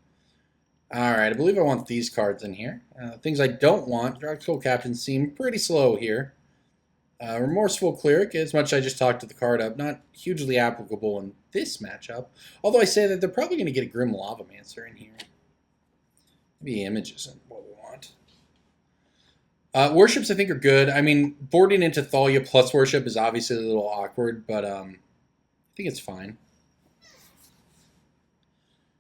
A: Alright, I believe I want these cards in here. Things I don't want, Drogskol Captain seem pretty slow here. Remorseful Cleric, as much as I just talked to the card up, not hugely applicable in this matchup. Although I say that they're probably going to get a Grim Lavamancer in here. Maybe Image isn't what we want. Worships, I think, are good. I mean, boarding into Thalia plus Worship is obviously a little awkward, but I think it's fine.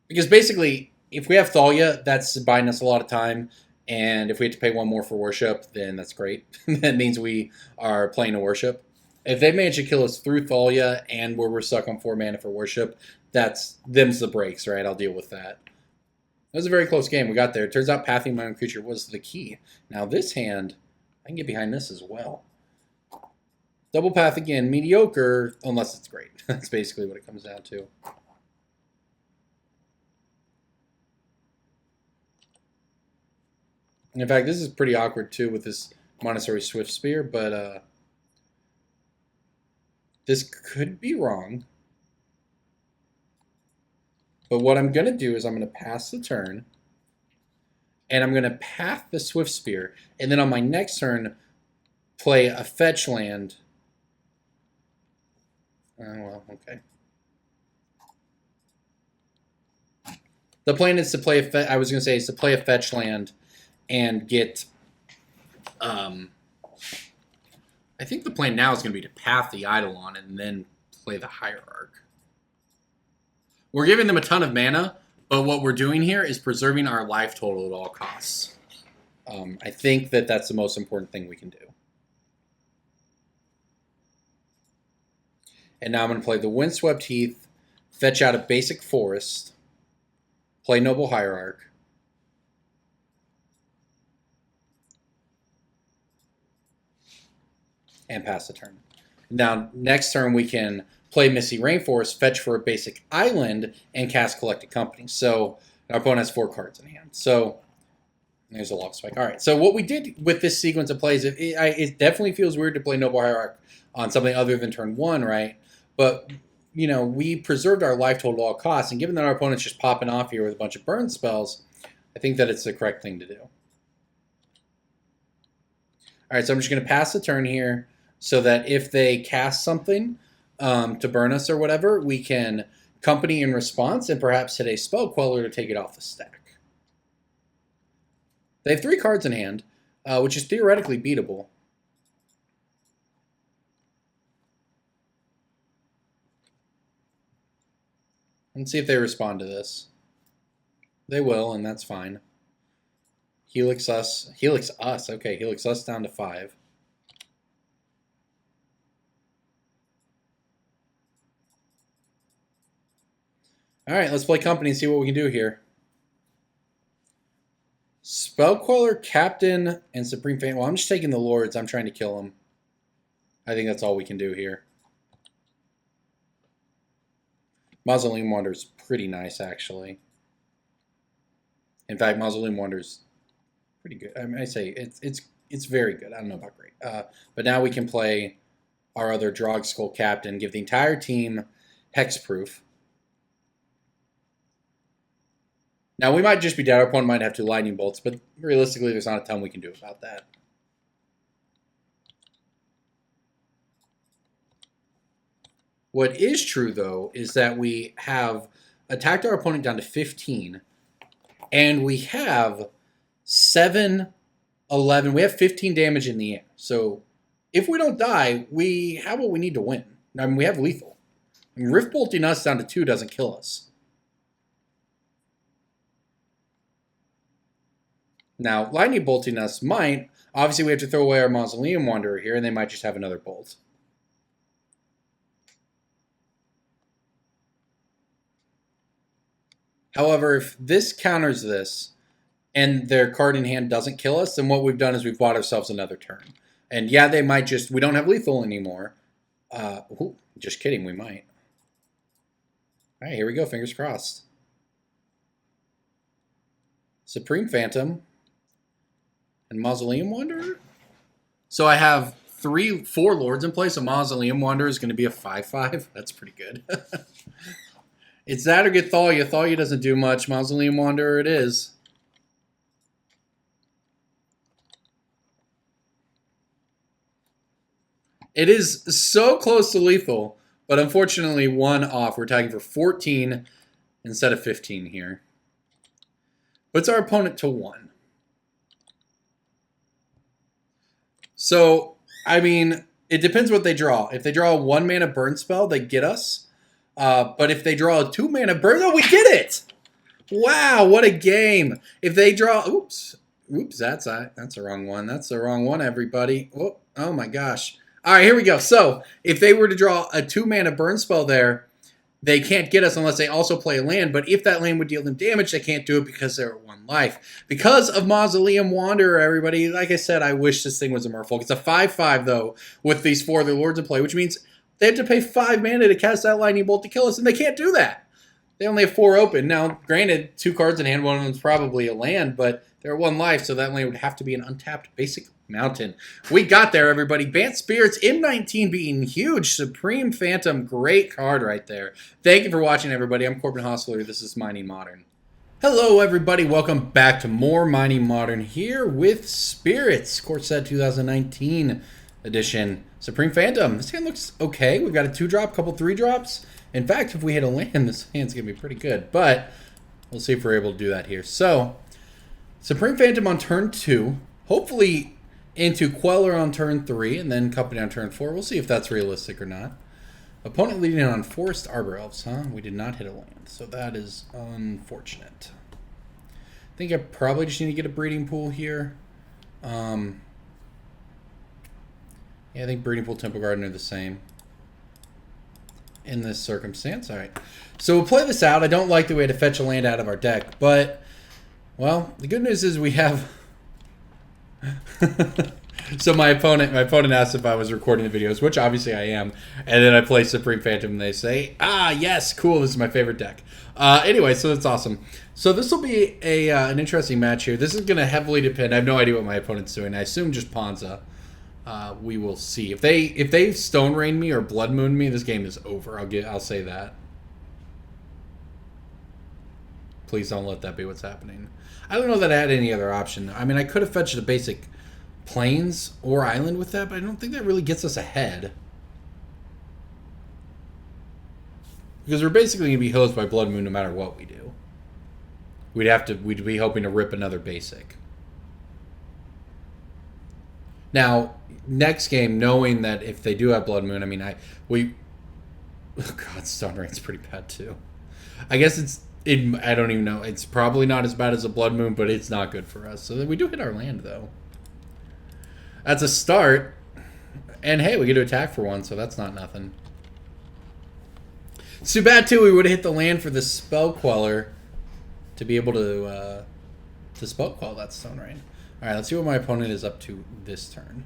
A: Because basically, if we have Thalia, that's buying us a lot of time. And if we have to pay 1 more for Worship, then that's great. That means we are playing a Worship. If they manage to kill us through Thalia and where we're stuck on 4 mana for Worship, them's the breaks, right? I'll deal with that. That was a very close game. We got there. It turns out pathing my own creature was the key. Now this hand, I can get behind this as well. Double path again. Mediocre, unless it's great. That's basically what it comes down to. In fact, this is pretty awkward too with this Montessori Swift Spear, but this could be wrong. But what I'm going to do is I'm going to pass the turn, and I'm going to path the Swift Spear, and then on my next turn, play a fetch land. Oh, well, okay. The plan is to play is to play a fetch land and get, I think the plan now is going to be to path the Eidolon and then play the Hierarch. We're giving them a ton of mana, but what we're doing here is preserving our life total at all costs. I think that's the most important thing we can do. And now I'm going to play the Windswept Heath, fetch out a basic forest, play Noble Hierarch, and pass the turn. Now, next turn we can play Misty Rainforest, fetch for a basic island, and cast Collected Company. So our opponent has 4 cards in hand. So there's a Log Spike. All right, so what we did with this sequence of plays, it definitely feels weird to play Noble Hierarch on something other than turn 1, right? But, you know, we preserved our life total at all costs, and given that our opponent's just popping off here with a bunch of burn spells, I think that it's the correct thing to do. All right, so I'm just going to pass the turn here, so that if they cast something to burn us or whatever, we can Company in response and perhaps hit a Spell Queller to take it off the stack. They have 3 cards in hand, which is theoretically beatable. Let's see if they respond to this. They will, and that's fine. Helix us. Okay, Helix us down to 5. All right, let's play Company and see what we can do here. Spell Queller, Captain, and Supreme Fate. Well, I'm just taking the Lords. I'm trying to kill them. I think that's all we can do here. Mausoleum Wanderer is pretty nice, actually. In fact, Mausoleum Wanderer is pretty good. I mean, I say it's very good. I don't know about great. But now we can play our other Drogskol Captain, give the entire team hexproof. Now, we might just be dead. Our opponent might have 2 lightning bolts, but realistically, there's not a ton we can do about that. What is true, though, is that we have attacked our opponent down to 15, and we have 7, 11. We have 15 damage in the air. So if we don't die, we have what we need to win. I mean, we have lethal. I mean, Rift Bolting us down to 2 doesn't kill us. Now, Lightning Bolting us might. Obviously, we have to throw away our Mausoleum Wanderer here, and they might just have another bolt. However, if this counters this, and their card in hand doesn't kill us, then what we've done is we've bought ourselves another turn. And yeah, they might just... We don't have lethal anymore. Just kidding, we might. All right, here we go, fingers crossed. Supreme Phantom and Mausoleum Wanderer. So I have 4 Lords in place. A Mausoleum Wanderer is going to be a 5/5. That's pretty good. It's that or get Thalia. Thalia doesn't do much. Mausoleum Wanderer it is. It is so close to lethal, but unfortunately 1 off. We're tagging for 14 instead of 15 here. Puts our opponent to 1. So, I mean, it depends what they draw. If they draw a 1-mana burn spell, they get us. But if they draw a 2-mana burn... Oh, we did it! Wow, what a game. If they draw... Oops, that's the wrong one. That's the wrong one, everybody. Oh my gosh. All right, here we go. So, if they were to draw a 2-mana burn spell there, they can't get us unless they also play a land. But if that land would deal them damage, they can't do it because they're at 1 life. Because of Mausoleum Wanderer, everybody, like I said, I wish this thing was a merfolk. It's a 5/5, though, with these 4 other lords in play, which means they have to pay 5 mana to cast that lightning bolt to kill us, and they can't do that. They only have 4 open. Now, granted, 2 cards in hand, one of them's probably a land, but they're at 1 life, so that land would have to be an untapped basic mountain. We got there, everybody. Bant Spirits, M19 being huge. Supreme Phantom, great card right there. Thank you for watching, everybody. I'm Corbin Hostler. This is Mining Modern. Hello, everybody. Welcome back to more Mining Modern here with Spirits, Court Set 2019 edition. Supreme Phantom. This hand looks okay. We've got a 2-drop, couple 3-drops. In fact, if we hit a land, this hand's going to be pretty good. But we'll see if we're able to do that here. So, Supreme Phantom on turn 2. Hopefully into Queller on turn 3, and then Company on turn 4. We'll see if that's realistic or not. Opponent leading on Forest Arbor Elves, huh? We did not hit a land, so that is unfortunate. I think I probably just need to get a breeding pool here. Yeah, I think breeding pool, Temple Garden are the same in this circumstance. All right, so we'll play this out. I don't like the way to fetch a land out of our deck, but, well, the good news is we have... So my opponent asked if I was recording the videos, which obviously I am, and then I play Supreme Phantom and they say, yes, cool, this is my favorite deck. Anyway, so that's awesome. So this will be an interesting match here. This is going to heavily depend. I have no idea what my opponent's doing. I assume just Ponza. We will see. If they Stone Rain me or Blood Moon me, this game is over. I'll say that. Please don't let that be what's happening. I don't know that I had any other option. I mean, I could have fetched a basic Plains or Island with that, but I don't think that really gets us ahead. Because we're basically going to be hosed by Blood Moon no matter what we do. We'd be hoping to rip another basic. Now, next game, knowing that if they do have Blood Moon, I mean, oh God, Stone Rain's pretty bad too. I guess I don't even know. It's probably not as bad as a Blood Moon, but it's not good for us. So we do hit our land, though. That's a start. And hey, we get to attack for 1, so that's not nothing. It's too bad, too, we would have hit the land for the Spell Queller to be able to Spell Quell that Stone Rain. Alright, let's see what my opponent is up to this turn.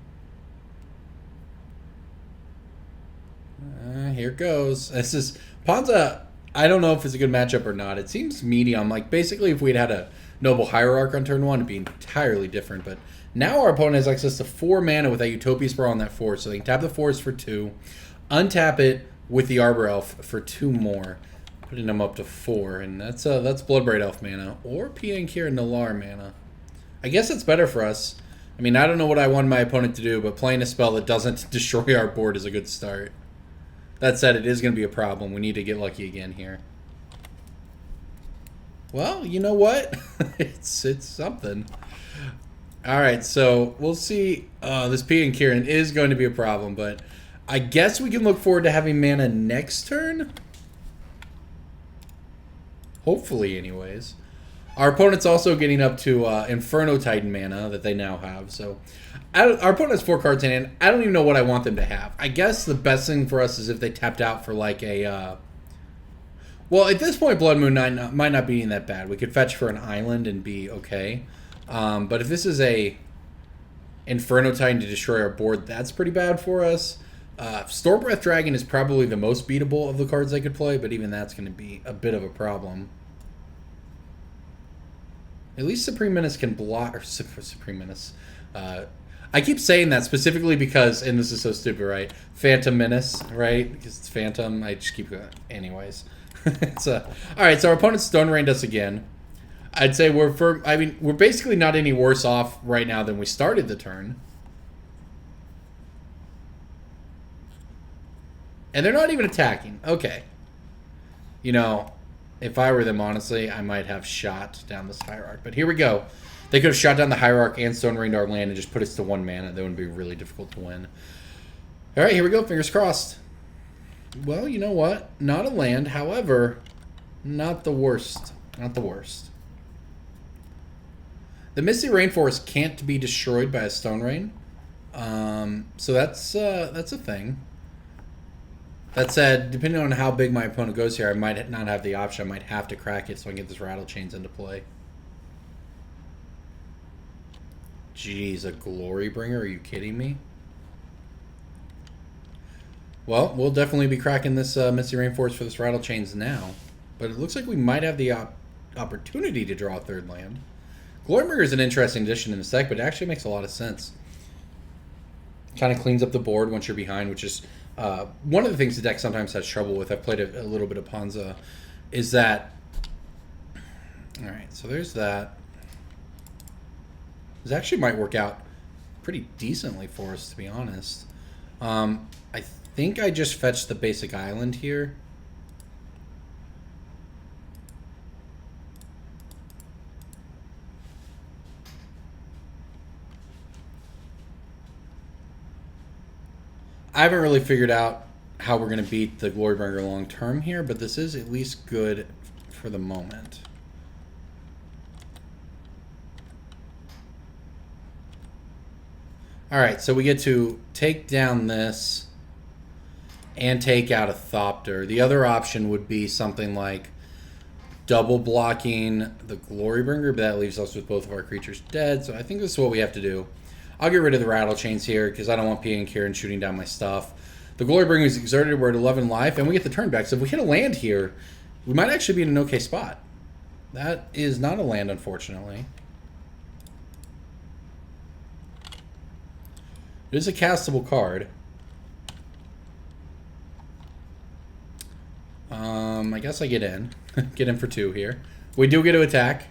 A: Here it goes. This is... Ponza... I don't know if it's a good matchup or not. It seems medium. Like, basically, if we'd had a Noble Hierarch on turn 1, it'd be entirely different. But now our opponent has access to 4 mana with that Utopia Sprawl on that 4. So they can tap the forest for 2, untap it with the Arbor Elf for 2 more, putting them up to 4. And that's Bloodbraid Elf mana or Piankir Nalar mana. I guess it's better for us. I mean, I don't know what I want my opponent to do, but playing a spell that doesn't destroy our board is a good start. That said, it is going to be a problem. We need to get lucky again here. Well, you know what? it's something. All right, so we'll see. This P and Kieran is going to be a problem, but I guess we can look forward to having mana next turn. Hopefully, anyways. Our opponent's also getting up to Inferno Titan mana that they now have, so... Our opponent has 4 cards in hand. I don't even know what I want them to have. I guess the best thing for us is if they tapped out for like a... Well, at this point, Blood Moon might not be that bad. We could fetch for an island and be okay. But if this is a Inferno Titan to destroy our board, that's pretty bad for us. Storebreath Dragon is probably the most beatable of the cards I could play, but even that's going to be a bit of a problem. At least Supreme Menace can block, or Supreme Menace. I keep saying that specifically because, and this is so stupid, right? Phantom Menace, right? Because it's Phantom. I just keep going. Anyways. Alright, so our opponent Stone Rained us again. I'd say we're basically not any worse off right now than we started the turn. And they're not even attacking. Okay. You know, if I were them, honestly, I might have shot down this Hierarch. But here we go. They could have shot down the Hierarch and Stone Rained our land and just put us to 1 mana. That would be really difficult to win. Alright, here we go. Fingers crossed. Well, you know what? Not a land. However, not the worst. Not the worst. The Misty Rainforest can't be destroyed by a Stone Rain. So that's a thing. That said, depending on how big my opponent goes here, I might not have the option. I might have to crack it so I can get this Rattlechains into play. Jeez, a Glorybringer? Are you kidding me? Well, we'll definitely be cracking this Misty Rainforest for this Rattlechains now. But it looks like we might have the opportunity to draw a 3rd land. Glorybringer is an interesting addition in this deck, but it actually makes a lot of sense. Kind of cleans up the board once you're behind, which is one of the things the deck sometimes has trouble with. I've played a little bit of Ponza, is that... Alright, so there's that. This actually might work out pretty decently for us, to be honest. I think I just fetched the basic island here. I haven't really figured out how we're going to beat the Glorybringer long term here, but this is at least good for the moment. Alright, so we get to take down this and take out a Thopter. The other option would be something like double blocking the Glorybringer, but that leaves us with both of our creatures dead, so I think this is what we have to do. I'll get rid of the Rattlechains here because I don't want P and Kieran shooting down my stuff. The Glorybringer is exerted. We're at 11 life, and we get the turn back. So if we hit a land here, we might actually be in an okay spot. That is not a land, unfortunately. It is a castable card. I guess I get in. Get in for 2 here. We do get to attack.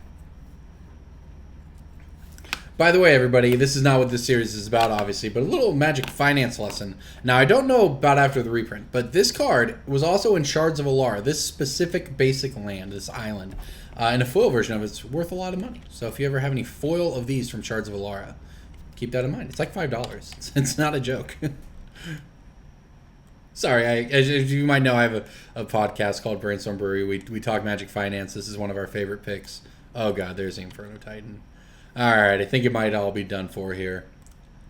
A: By the way, everybody, this is not what this series is about, obviously, but a little Magic finance lesson. Now, I don't know about after the reprint, but this card was also in Shards of Alara, this specific basic land, this island. And a foil version of it's worth a lot of money. So if you ever have any foil of these from Shards of Alara, keep that in mind. It's like $5. It's not a joke. Sorry, as you might know, I have a podcast called Brainstorm Brewery. We talk Magic Finance. This is one of our favorite picks. Oh, God, there's the Inferno Titan. Alright, I think it might all be done for here.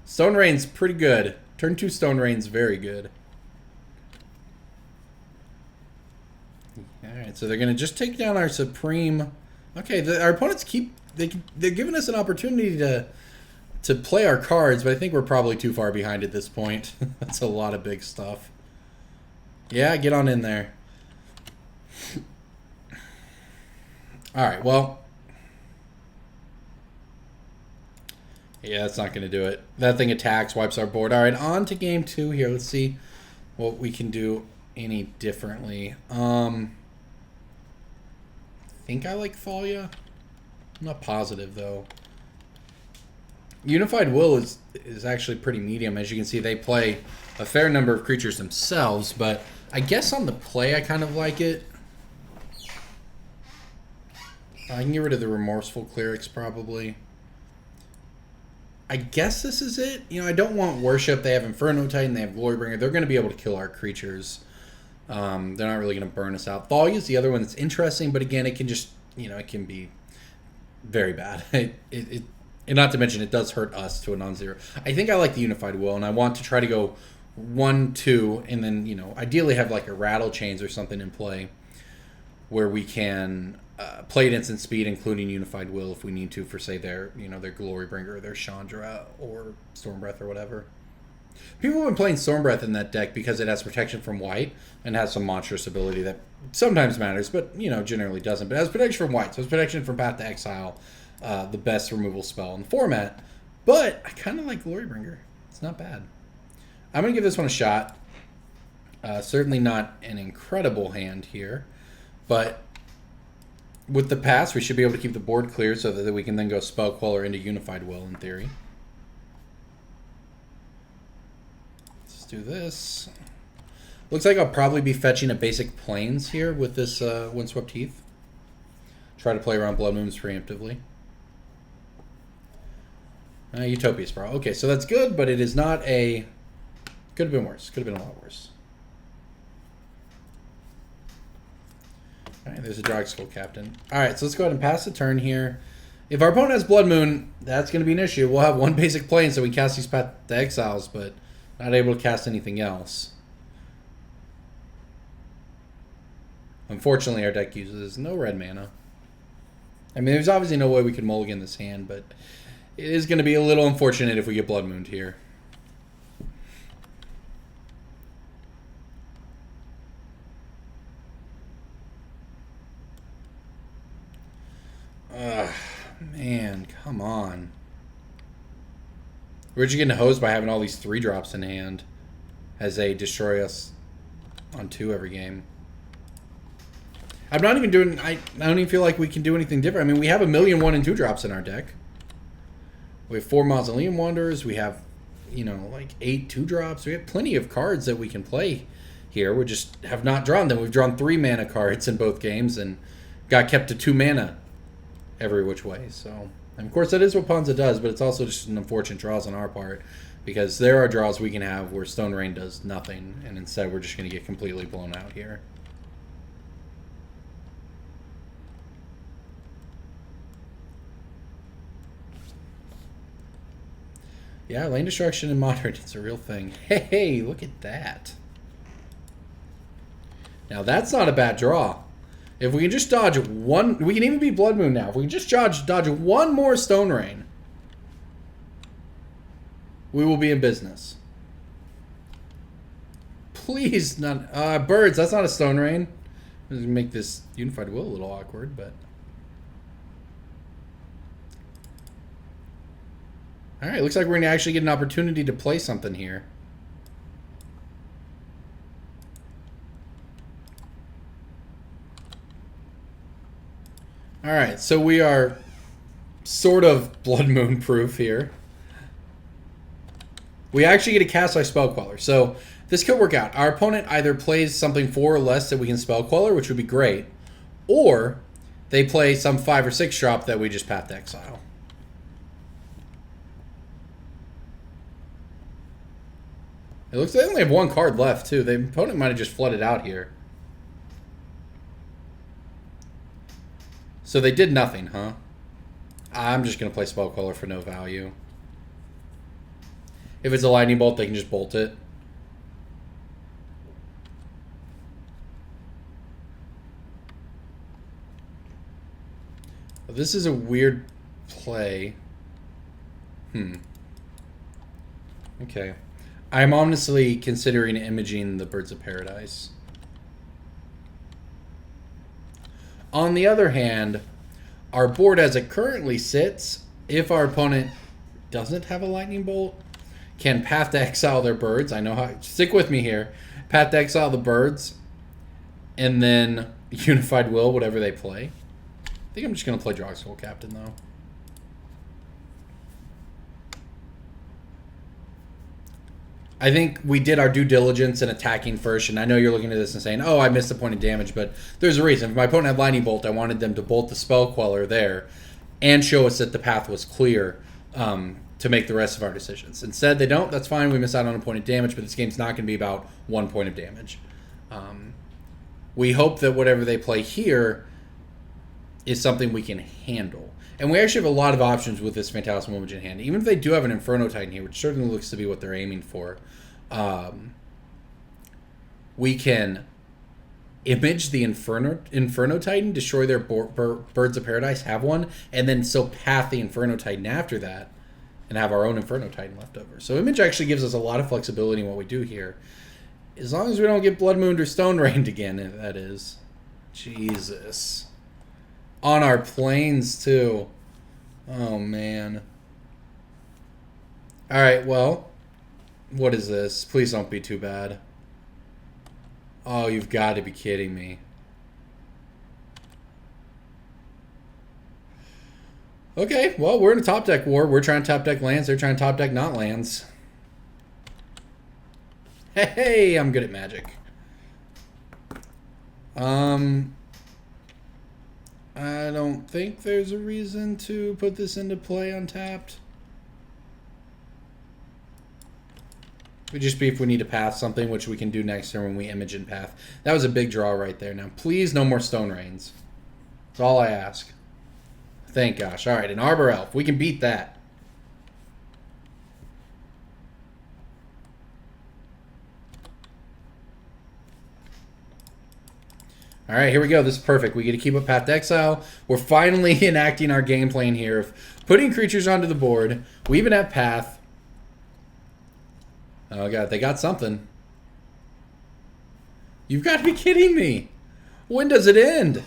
A: Stone Rain's pretty good. Turn 2 Stone Rain's very good. Alright, so they're going to just take down our Supreme... Okay, our opponents they're giving us an opportunity to play our cards, but I think we're probably too far behind at this point. That's a lot of big stuff. Yeah, get on in there. Alright, well... Yeah, that's not going to do it. That thing attacks, wipes our board. All right, on to game 2 here. Let's see what we can do any differently. I think I like Thalia. I'm not positive, though. Unified Will is actually pretty medium. As you can see, they play a fair number of creatures themselves, but I guess on the play, I kind of like it. I can get rid of the Remorseful Clerics, probably. I guess this is it. You know, I don't want Worship. They have Inferno Titan. They have Glorybringer. They're going to be able to kill our creatures. They're not really going to burn us out. Thalia is the other one that's interesting, but again, it can just, you know, it can be very bad. And not to mention, it does hurt us to a non-zero. I think I like the Unified Will, and I want to try to go 1-2, and then, you know, ideally have like a Rattlechains or something in play. where we can play at instant speed, including Unified Will if we need to for, say, their their Glorybringer, their Chandra, or Stormbreath or whatever. People have been playing Stormbreath in that deck because it has protection from white and has some monstrous ability that sometimes matters, but generally doesn't. But it has protection from white, so it's protection from Path to Exile, the best removal spell in the format. But I kind of like Glorybringer. It's not bad. I'm going to give this one a shot. Certainly not an incredible hand here, but with the pass, we should be able to keep the board clear so that we can then go Spell Queller into Unified Will in theory. Let's do this. Looks like I'll probably be fetching a basic Plains here with this Windswept Heath. Try to play around Blood Moons preemptively. Utopia Sprawl. Okay, so that's good, but it is not a... Could have been worse. Could have been a lot worse. Alright, there's a Drogskol Captain. Alright, so let's go ahead and pass the turn here. If our opponent has Blood Moon, that's going to be an issue. We'll have one basic plane so we can cast these Path to Exiles, but not able to cast anything else. Unfortunately, our deck uses no red mana. I mean, there's obviously no way we can mulligan this hand, but it is going to be a little unfortunate if we get Blood Mooned here. Ugh, man, come on. We're just getting hosed by having all these 3-drops in hand as they destroy us on 2 every game. I'm not even doing... I don't even feel like we can do anything different. I mean, we have 1,000,000 1 and 2 drops in our deck. We have 4 Mausoleum Wanderers. We have, like 8 2-drops. We have plenty of cards that we can play here. We just have not drawn them. We've drawn 3 mana cards in both games and got kept to 2 mana every which way. So, and of course, that is what Ponza does, but it's also just an unfortunate draws on our part because there are draws we can have where Stone Rain does nothing, and instead we're just going to get completely blown out here. Yeah, lane destruction in Modern, it's a real thing. Hey, look at that. Now, that's not a bad draw. If we can just dodge one... We can even be Blood Moon now. If we can just dodge one more Stone Rain, we will be in business. Please, not... Birds, that's not a Stone Rain. This is going to make this Unified Will a little awkward, but... Alright, looks like we're going to actually get an opportunity to play something here. Alright, so we are sort of Blood Moon proof here. We actually get to cast our Spell Queller. So this could work out. Our opponent either plays something 4 or less that we can Spell Queller, which would be great, or they play some 5 or 6 drop that we just Path to Exile. It looks like they only have 1 card left, too. The opponent might have just flooded out here. So they did nothing, huh? I'm just going to play Spell Queller for no value. If it's a Lightning Bolt, they can just bolt it. Well, this is a weird play. Okay. I'm honestly considering imaging the Birds of Paradise. On the other hand, our board as it currently sits, if our opponent doesn't have a Lightning Bolt, can Path to Exile their birds. I know how... Stick with me here. Path to Exile the birds, and then Unified Will, whatever they play. I think I'm just going to play Drogskol Captain, though. I think we did our due diligence in attacking first, and I know you're looking at this and saying, oh, I missed the point of damage, but there's a reason. If my opponent had Lightning Bolt, I wanted them to bolt the Spell Queller there and show us that the path was clear to make the rest of our decisions. Instead, they don't. That's fine. We miss out on a point of damage, but this game's not going to be about 1 point of damage. We hope that whatever they play here is something we can handle. And we actually have a lot of options with this Phantasmal Image in hand. Even if they do have an Inferno Titan here, which certainly looks to be what they're aiming for, we can image the Inferno Titan, destroy their Birds of Paradise, have one, and then still path the Inferno Titan after that, and have our own Inferno Titan left over. So Image actually gives us a lot of flexibility in what we do here. As long as we don't get Blood Mooned or Stone Rained again, that is. Jesus. On our planes, too. Oh, man. Alright, well. What is this? Please don't be too bad. Oh, you've got to be kidding me. Okay, well, we're in a top deck war. We're trying to top deck lands. They're trying to top deck not lands. Hey, I'm good at Magic. I don't think there's a reason to put this into play untapped. It would just be if we need to path something, which we can do next turn when we image and path. That was a big draw right there. Now, please, no more Stone Rains. That's all I ask. Thank gosh. All right, an Arbor Elf. We can beat that. All right, here we go. This is perfect. We get to keep up Path to Exile. We're finally enacting our game plan here of putting creatures onto the board. We even have Path. Oh, God, they got something. You've got to be kidding me. When does it end?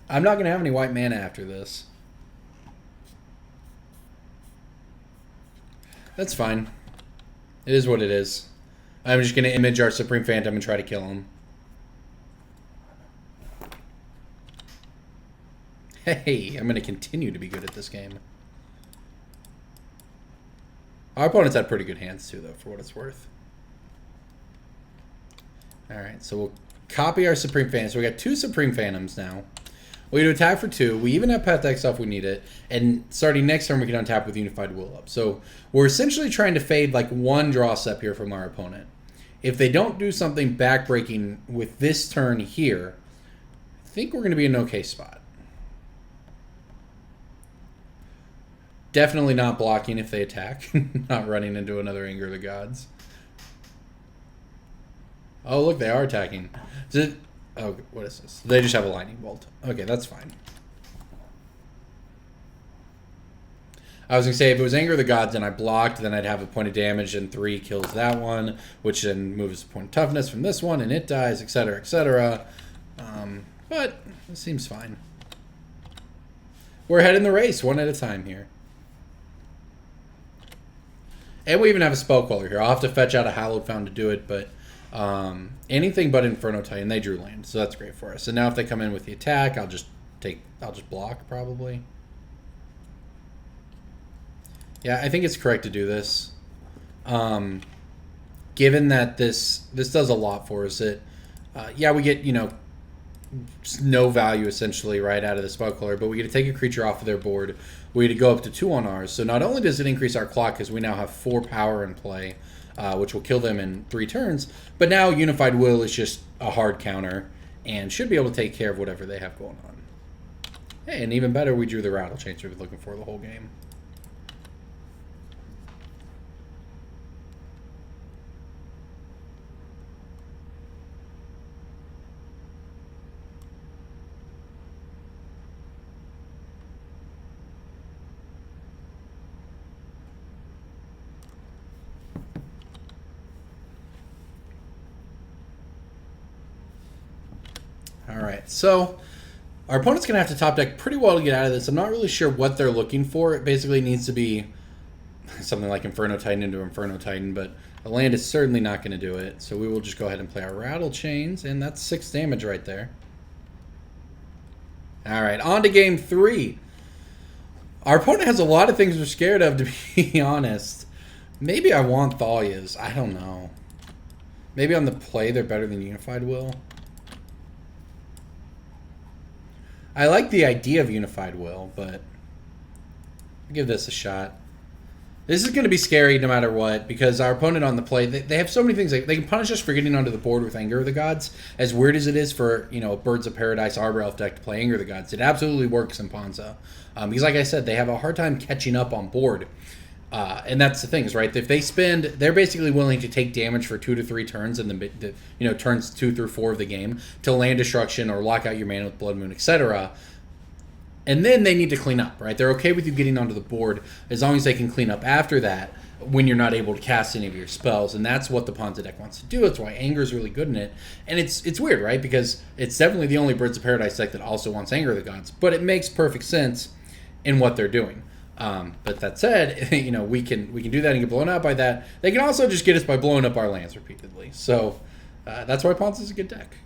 A: I'm not going to have any white mana after this. That's fine. It is what it is. I'm just going to image our Supreme Phantom and try to kill him. Hey, I'm going to continue to be good at this game. Our opponents had pretty good hands too, though, for what it's worth. Alright, so we'll copy our Supreme Phantom. So we got 2 Supreme Phantoms now. We do attack for 2. We even have Path to Exile if we need it. And starting next turn, we can untap with Unified Will up. So we're essentially trying to fade like one draw step here from our opponent. If they don't do something backbreaking with this turn here, I think we're going to be in an okay spot. Definitely not blocking if they attack. Not running into another Anger of the Gods. Oh, look, they are attacking. Oh, what is this? They just have a Lightning Bolt. Okay, that's fine. I was going to say, if it was Anger of the Gods and I blocked, then I'd have a point of damage and 3 kills that one, which then moves a point of toughness from this one, and it dies, etc., etc. But it seems fine. We're ahead in the race, one at a time here. And we even have a Spell Queller here. I'll have to fetch out a Hallowed Fountain to do it, but anything but Inferno Titan, they drew land, so that's great for us. And now if they come in with the attack, I'll just block probably. Yeah, I think it's correct to do this. Given that this does a lot for us, yeah, we get, no value essentially right out of the Spell Queller, but we get to take a creature off of their board. We get to go up to 2 on ours. So not only does it increase our clock because we now have 4 power in play, which will kill them in 3 turns, but now Unified Will is just a hard counter and should be able to take care of whatever they have going on. Hey, and even better, we drew the Rattlechains we've been looking for the whole game. Alright, so our opponent's going to have to top deck pretty well to get out of this. I'm not really sure what they're looking for. It basically needs to be something like Inferno Titan into Inferno Titan, but a land is certainly not going to do it. So we will just go ahead and play our Rattlechains, and that's 6 damage right there. Alright, on to game 3. Our opponent has a lot of things we're scared of, to be honest. Maybe I want Thalia's. I don't know. Maybe on the play they're better than Unified Will. I like the idea of Unified Will, but I'll give this a shot. This is going to be scary no matter what, because our opponent on the play, they have so many things. They can punish us for getting onto the board with Anger of the Gods. As weird as it is for, Birds of Paradise Arbor Elf deck to play Anger of the Gods, it absolutely works in Ponza. Because like I said, they have a hard time catching up on board. And that's the thing, is right. If they spend, they're basically willing to take damage for 2 to 3 turns in the turns 2 through 4 of the game to land destruction or lock out your mana with Blood Moon, etc. And then they need to clean up, right? They're okay with you getting onto the board as long as they can clean up after that when you're not able to cast any of your spells. And that's what the Ponza deck wants to do. That's why Anger is really good in it. And it's weird, right? Because it's definitely the only Birds of Paradise deck that also wants Anger of the Gods. But it makes perfect sense in what they're doing. But that said, we can do that and get blown out by that. They can also just get us by blowing up our lands repeatedly. So that's why Ponza is a good deck.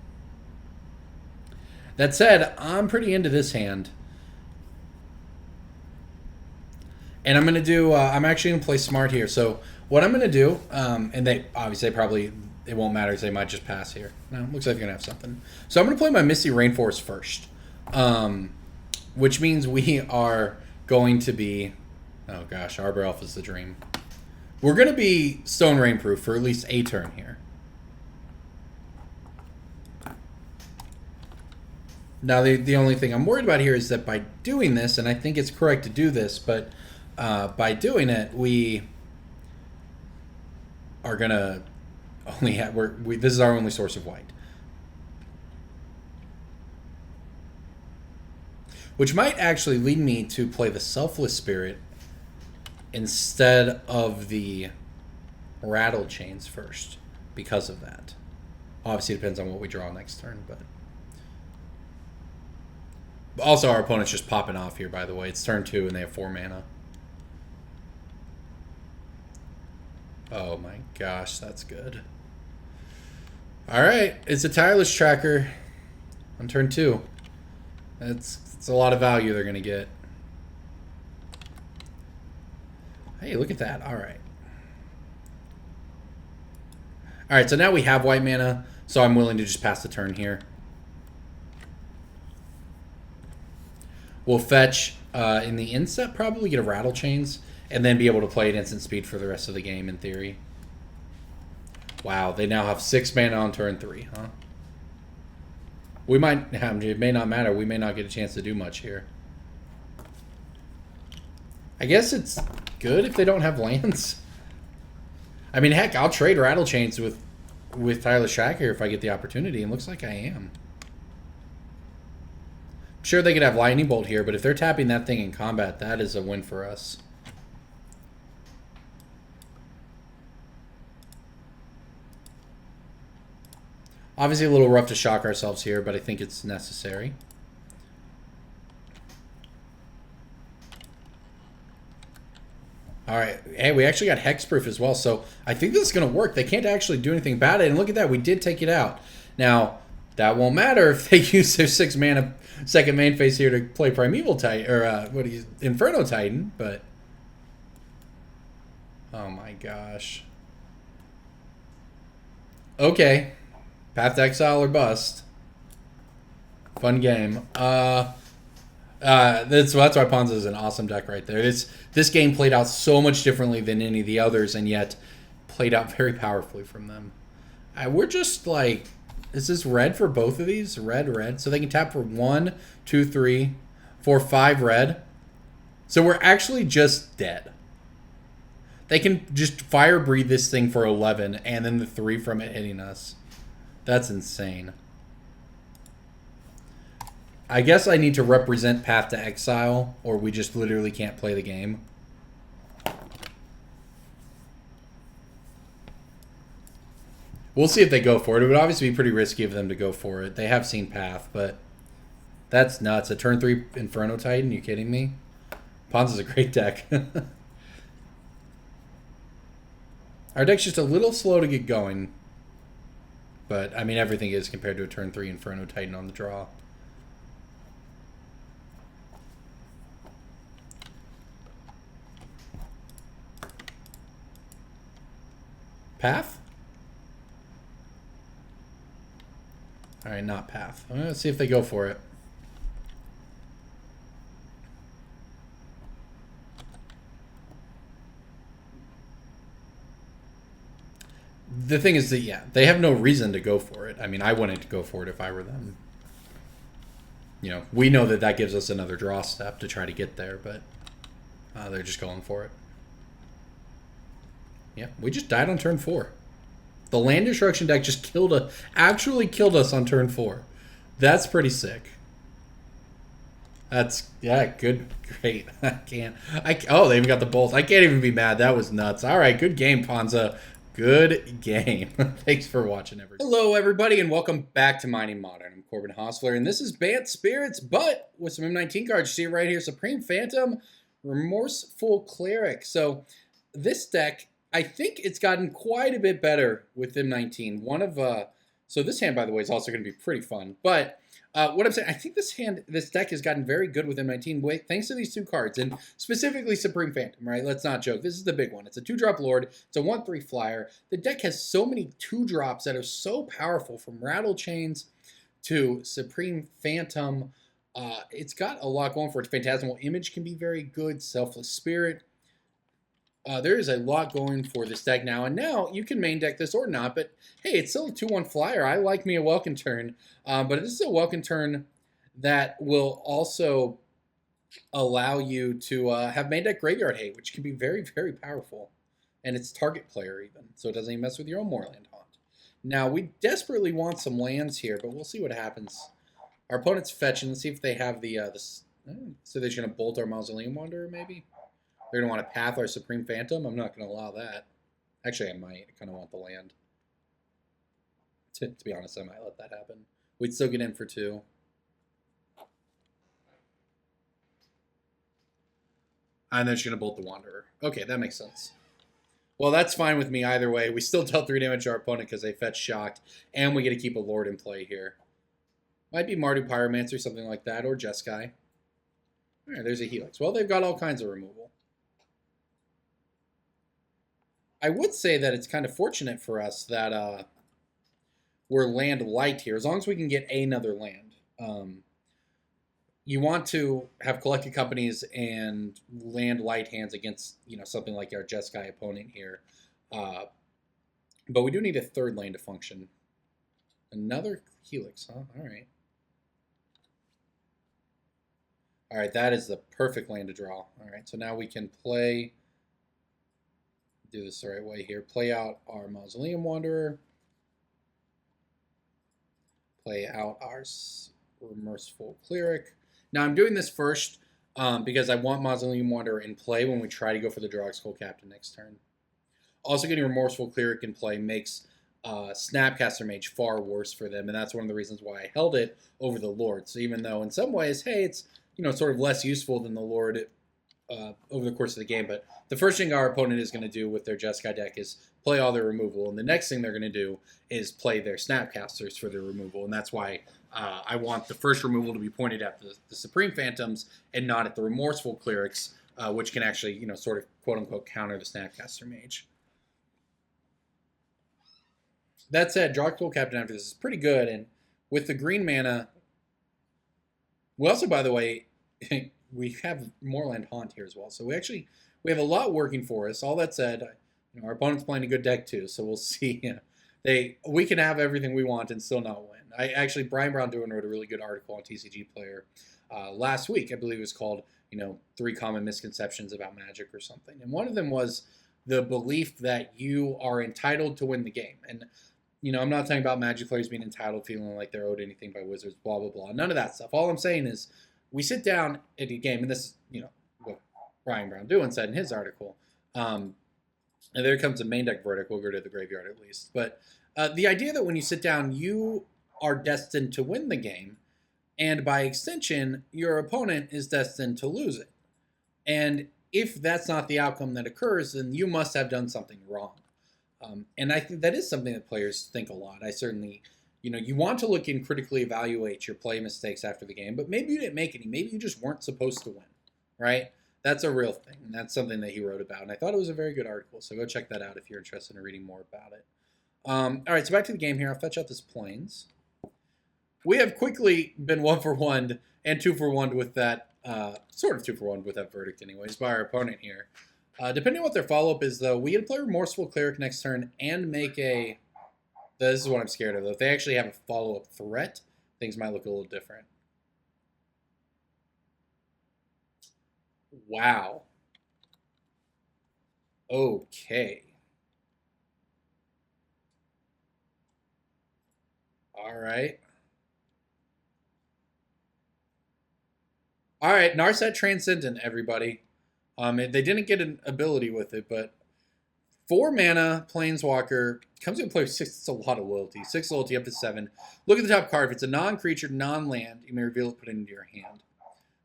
A: That said, I'm pretty into this hand. And I'm going to do, I'm actually going to play smart here. So what I'm going to do, and they obviously probably, it won't matter because they might just pass here. No, looks like they're going to have something. So I'm going to play my Misty Rainforest first. Which means we are going to be, oh gosh, Arbor Elf is the dream. We're going to be Stone Rain proof for at least a turn here. Now the only thing I'm worried about here is that by doing this, and I think it's correct to do this, but by doing it, we are going to only have, this is our only source of white. Which might actually lead me to play the Selfless Spirit instead of the Rattlechains first because of that. Obviously, it depends on what we draw next turn, but also our opponent's just popping off here, by the way. It's turn 2 and they have 4 mana. Oh my gosh, that's good. Alright, it's a Tireless Tracker on turn 2. It's a lot of value they're going to get. Hey, look at that. All right. All right, so now we have white mana, so I'm willing to just pass the turn here. We'll fetch in the inset, probably get a Rattlechains, and then be able to play at instant speed for the rest of the game, in theory. Wow, they now have 6 mana on turn 3, huh? We might have, it may not matter. We may not get a chance to do much here. I guess it's good if they don't have lands. I mean, heck, I'll trade Rattlechains with Tireless Tracker if I get the opportunity, and looks like I am. I'm sure they could have Lightning Bolt here, but if they're tapping that thing in combat, that is a win for us. Obviously a little rough to shock ourselves here, but I think it's necessary. Alright, hey, we actually got Hexproof as well, so I think this is going to work. They can't actually do anything about it, and look at that, we did take it out. Now, that won't matter if they use their 6 mana second main phase here to play Primeval Titan, or Inferno Titan, but... Oh my gosh. Okay. Path to Exile or bust. Fun game. That's why Ponza is an awesome deck right there. This game played out so much differently than any of the others, and yet played out very powerfully from them. We're just like, is this red for both of these? Red. So they can tap for 1, 2, 3, 4, 5 red. So we're actually just dead. They can just fire breathe this thing for 11, and then the 3 from it hitting us. That's insane. I guess I need to represent Path to Exile, or we just literally can't play the game. We'll see if they go for it. It would obviously be pretty risky of them to go for it. They have seen Path, but that's nuts. A turn 3 Inferno Titan? You kidding me? Ponza's a great deck. Our deck's just a little slow to get going. But, I mean, everything is compared to a turn 3 Inferno Titan on the draw. Path? Alright, not Path. Let's see if they go for it. The thing is that, yeah, they have no reason to go for it. I mean, I wouldn't go for it if I were them. You know, we know that gives us another draw step to try to get there, but they're just going for it. Yeah, we just died on turn 4. The land destruction deck just actually killed us on turn 4. That's pretty sick. That's, yeah, good, great. Oh, they even got the bolt. I can't even be mad. That was nuts. All right, good game, Ponza. Good game. Thanks for watching, everybody. Hello, everybody, and welcome back to Mining Modern. I'm Corbin Hostler, and this is Bant Spirits, but with some M19 cards. You see it right here, Supreme Phantom, Remorseful Cleric. So this deck, I think it's gotten quite a bit better with M19. So this hand, by the way, is also going to be pretty fun, but what I'm saying, I think this deck has gotten very good with M19 thanks to these two cards, and specifically Supreme Phantom, right? Let's not joke. This is the big one. It's a 2-drop Lord. It's a 1/3 flyer. The deck has so many 2-drops that are so powerful, from Rattlechains to Supreme Phantom. It's got a lot going for it. Phantasmal Image can be very good. Selfless Spirit. There is a lot going for this deck now, and now you can main deck this or not, but hey, it's still a 2/1 flyer. I like me a Welkin Turn, but this is a Welkin Turn that will also allow you to have main deck Graveyard Hate, which can be very, very powerful, and it's target player even, so it doesn't even mess with your own Moorland Haunt. Now, we desperately want some lands here, but we'll see what happens. Our opponent's fetching. Let's see if they have so they're just going to bolt our Mausoleum Wanderer, maybe? They're going to want to path our Supreme Phantom. I'm not going to allow that. Actually, I might. I kind of want the land. To be honest, I might let that happen. We'd still get in for 2. And then she's going to bolt the Wanderer. Okay, that makes sense. Well, that's fine with me either way. We still dealt 3 damage to our opponent because they fetch shocked. And we get to keep a Lord in play here. Might be Mardu Pyromancer, something like that, or Jeskai. All right, there's a Helix. Well, they've got all kinds of removal. I would say that it's kind of fortunate for us that we're land light here, as long as we can get another land. You want to have collected companies and land light hands against, something like our Jeskai opponent here. But we do need a 3rd lane to function. Another Helix, huh? All right. All right, that is the perfect land to draw. All right, so now we can do this the right way here. Play out our Mausoleum Wanderer. Play out our Remorseful Cleric. Now I'm doing this first because I want Mausoleum Wanderer in play when we try to go for the Drogskol Captain next turn. Also, getting Remorseful Cleric in play makes Snapcaster Mage far worse for them, and that's one of the reasons why I held it over the Lord. So even though in some ways, hey, it's sort of less useful than the Lord over the course of the game, but the first thing our opponent is going to do with their Jeskai deck is play all their removal, and the next thing they're going to do is play their Snapcasters for their removal, and that's why I want the first removal to be pointed at the Supreme Phantoms and not at the Remorseful Clerics, which can actually, sort of quote-unquote counter the Snapcaster Mage. That said, Drogskol Captain after this is pretty good, and with the green mana, we also, by the way, we have Moorland Haunt here as well. So we have a lot working for us. All that said, our opponent's playing a good deck too, so we'll see. We can have everything we want and still not win. Brian Brown Doohan wrote a really good article on TCGplayer last week. I believe it was called, 3 Common Misconceptions About Magic or something. And one of them was the belief that you are entitled to win the game. And I'm not talking about Magic players being entitled, feeling like they're owed anything by Wizards, blah, blah, blah. None of that stuff. All I'm saying is we sit down at a game, and this is, what Brian Brown Doohan said in his article. And there comes a main deck verdict. We'll go to the graveyard at least. But the idea that when you sit down, you are destined to win the game, and by extension, your opponent is destined to lose it. And if that's not the outcome that occurs, then you must have done something wrong. And I think that is something that players think a lot. I certainly, you want to look and critically evaluate your play mistakes after the game, but maybe you didn't make any. Maybe you just weren't supposed to win, right? That's a real thing, and that's something that he wrote about. And I thought it was a very good article, so go check that out if you're interested in reading more about it. All right, so back to the game here. I'll fetch out this Plains. We have quickly been 1-for-1 and 2-for-1 with that, sort of 2-for-1 with that verdict anyways, by our opponent here. Depending on what their follow-up is, though, we get to play Remorseful Cleric next turn and make a... This is what I'm scared of, though. If they actually have a follow-up threat, things might look a little different. Wow. Okay. All right. All right, Narset Transcendent, everybody. They didn't get an ability with it, but 4 mana Planeswalker comes into play with 6. It's a lot of loyalty. 6 loyalty up to 7. Look at the top card. If it's a non-creature, non-land, you may reveal it, put it into your hand.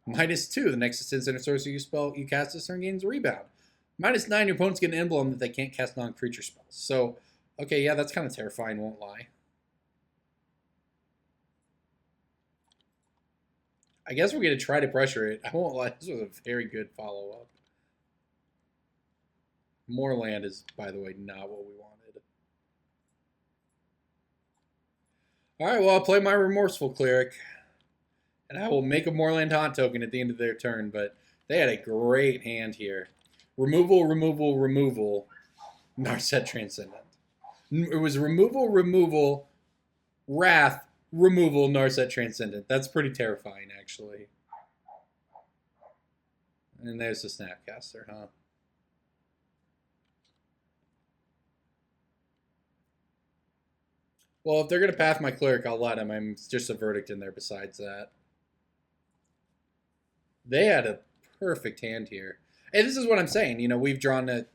A: -2. The next instant sorcery you cast this turn gains rebound. -9. Your opponents get an emblem that they can't cast non-creature spells. So, okay, yeah, that's kind of terrifying. Won't lie. I guess we're gonna try to pressure it. I won't lie. This was a very good follow-up. More land is, by the way, not what we wanted. All right, well, I'll play my Remorseful Cleric. And I will make a Moorland Haunt token at the end of their turn, but they had a great hand here. Removal, removal, removal. Narset Transcendent. It was removal, removal, Wrath, removal, Narset Transcendent. That's pretty terrifying, actually. And there's the Snapcaster, huh? Well, if they're going to path my Cleric, I'll let them. I'm just a Verdict in there besides that. They had a perfect hand here. And this is what I'm saying. You know, we've drawn a,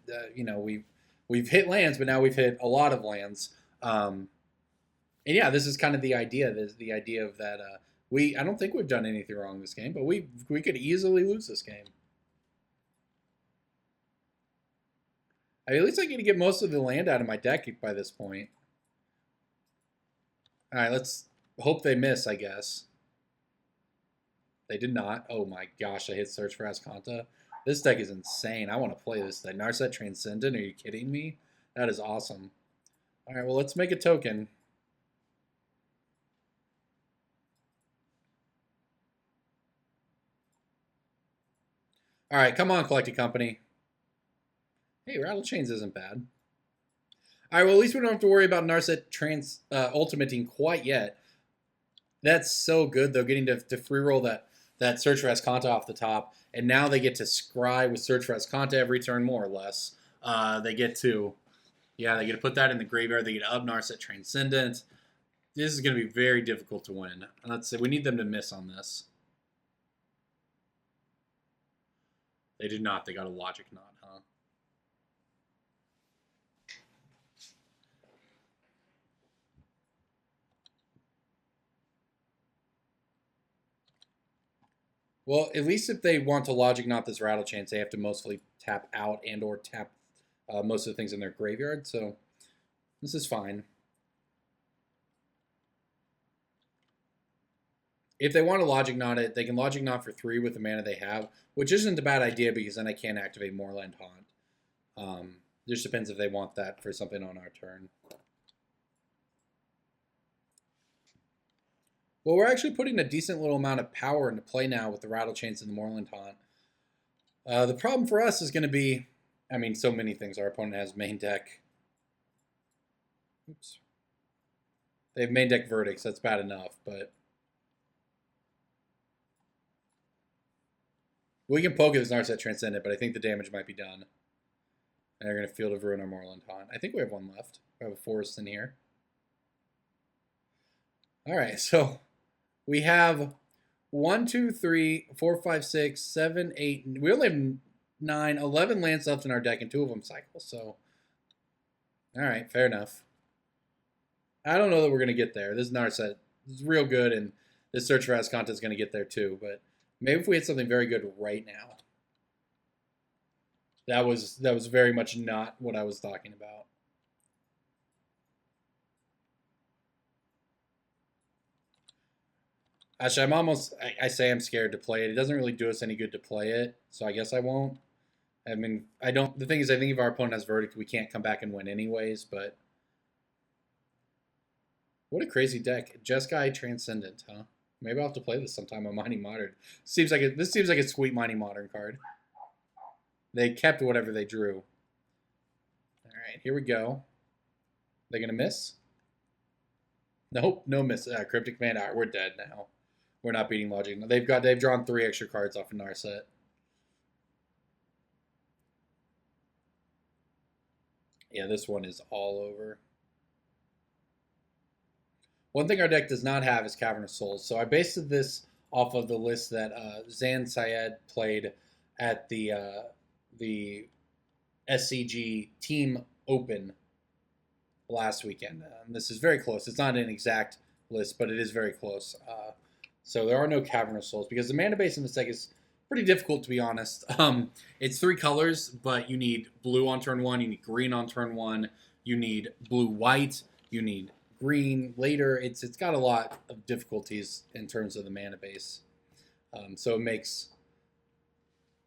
A: we've hit lands, but now we've hit a lot of lands. And yeah, this is kind of the idea. The idea of that I don't think we've done anything wrong this game, but we could easily lose this game. I mean, at least I get to get most of the land out of my deck by this point. All right, let's hope they miss, I guess. They did not. Oh my gosh, I hit Search for Azcanta. This deck is insane. I want to play this deck. Narset Transcendent, are you kidding me? That is awesome. All right, well, let's make a token. All right, come on, Collecting Company. Hey, Rattlechains isn't bad. All right, well, at least we don't have to worry about Narset ultimating quite yet. That's so good, though, getting to free roll that Search for Azcanta off the top, and now they get to scry with Search for Azcanta every turn, more or less. They get to put that in the graveyard. They get to up Narset Transcendent. This is going to be very difficult to win. Let's see, we need them to miss on this. They did not. They got a Logic Knot, huh? Well, at least if they want to Logic Knot this Rattlechains, they have to mostly tap out and or tap most of the things in their graveyard. So this is fine. If they want to Logic Knot it, they can Logic Knot for 3 with the mana they have, which isn't a bad idea because then I can't activate Moorland Haunt. Just depends if they want that for something on our turn. Well, we're actually putting a decent little amount of power into play now with the Rattlechains and the Moorland Haunt. The problem for us is going to be, I mean, so many things. Our opponent has main deck. Oops. They have main deck Verdicts. That's bad enough, but we can poke this Narset Transcendent, but I think the damage might be done. And they're going to Field of Ruin or Moorland Haunt. I think we have one left. We have a Forest in here. All right, so we have 1, 2, 3, 4, 5, 6, 7, 8. We only have 9, 11 lands left in our deck, and 2 of them cycle. So, all right, fair enough. I don't know that we're going to get there. This Narset is real good, and this Search for Azcanta is going to get there too. But maybe if we hit something very good right now. That was very much not what I was talking about. Actually, I say I'm scared to play it. It doesn't really do us any good to play it, so I guess I won't. I mean, the thing is, I think if our opponent has Verdict, we can't come back and win anyways, but what a crazy deck. Jeskai Transcendent, huh? Maybe I'll have to play this sometime on Mighty Modern. This seems like a sweet Mighty Modern card. They kept whatever they drew. All right, here we go. They gonna miss? Nope, no miss. Cryptic Man. All right, we're dead now. We're not beating Logic. They've drawn 3 extra cards off of Narset. Yeah, this one is all over. One thing our deck does not have is Cavern of Souls. So I based this off of the list that Zan Syed played at the SCG Team Open last weekend. This is very close. It's not an exact list, but it is very close. So there are no Cavern of Souls because the mana base in this deck is pretty difficult, to be honest. It's 3 colors, but you need blue on turn 1, you need green on turn 1, you need blue-white, you need green later. It's got a lot of difficulties in terms of the mana base. So it makes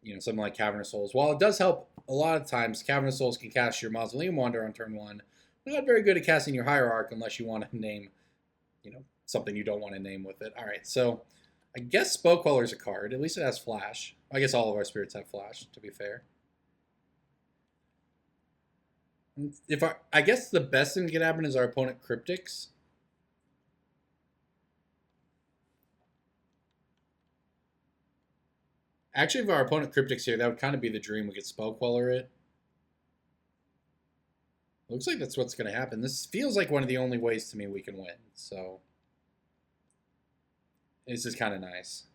A: something like Cavern of Souls. While it does help a lot of times, Cavern of Souls can cast your Mausoleum Wanderer on turn 1. Not very good at casting your Hierarch unless you want to name, something you don't want to name with it. All right, so I guess Spell Queller is a card. At least it has Flash. I guess all of our spirits have Flash, to be fair. I guess the best thing that could happen is our opponent Cryptics. Actually, if our opponent Cryptics here, that would kind of be the dream. We could Spell Queller it. Looks like that's what's going to happen. This feels like one of the only ways to me we can win. So this is kind of nice.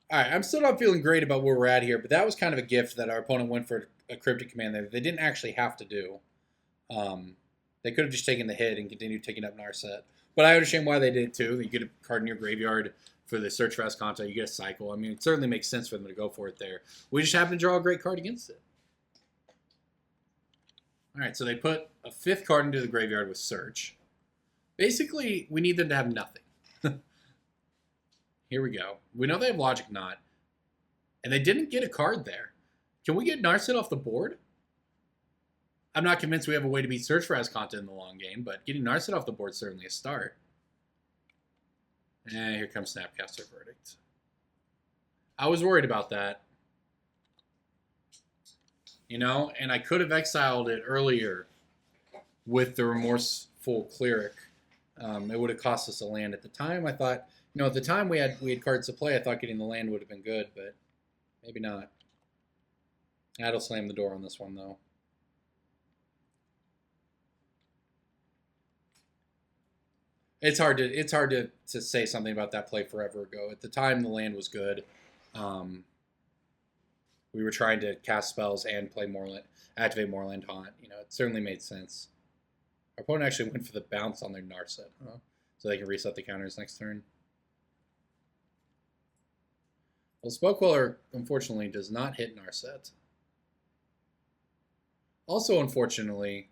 A: All right, I'm still not feeling great about where we're at here, but that was kind of a gift that our opponent went for a Cryptic command that they didn't actually have to do. They could have just taken the hit and continued taking up Narset. But I understand why they did it too. You get a card in your graveyard for the Search for Esconta, you get a cycle. I mean, it certainly makes sense for them to go for it there. We just happen to draw a great card against it. All right, so they put a 5th card into the graveyard with Search. Basically, we need them to have nothing. Here we go. We know they have Logic Knot. And they didn't get a card there. Can we get Narset off the board? I'm not convinced we have a way to beat Search for Esconta in the long game, but getting Narset off the board is certainly a start. And here comes Snapcaster Verdict. I was worried about that. And I could have exiled it earlier with the Remorseful Cleric. It would have cost us a land at the time. I thought, at the time we had cards to play, I thought getting the land would have been good, but maybe not. That'll slam the door on this one, though. It's hard to say something about that play forever ago. At the time, the land was good. We were trying to cast spells and play activate Moorland Haunt. It certainly made sense. Our opponent actually went for the bounce on their Narset, so they can reset the counters next turn. Well, Spell Queller, unfortunately, does not hit Narset. Also, unfortunately,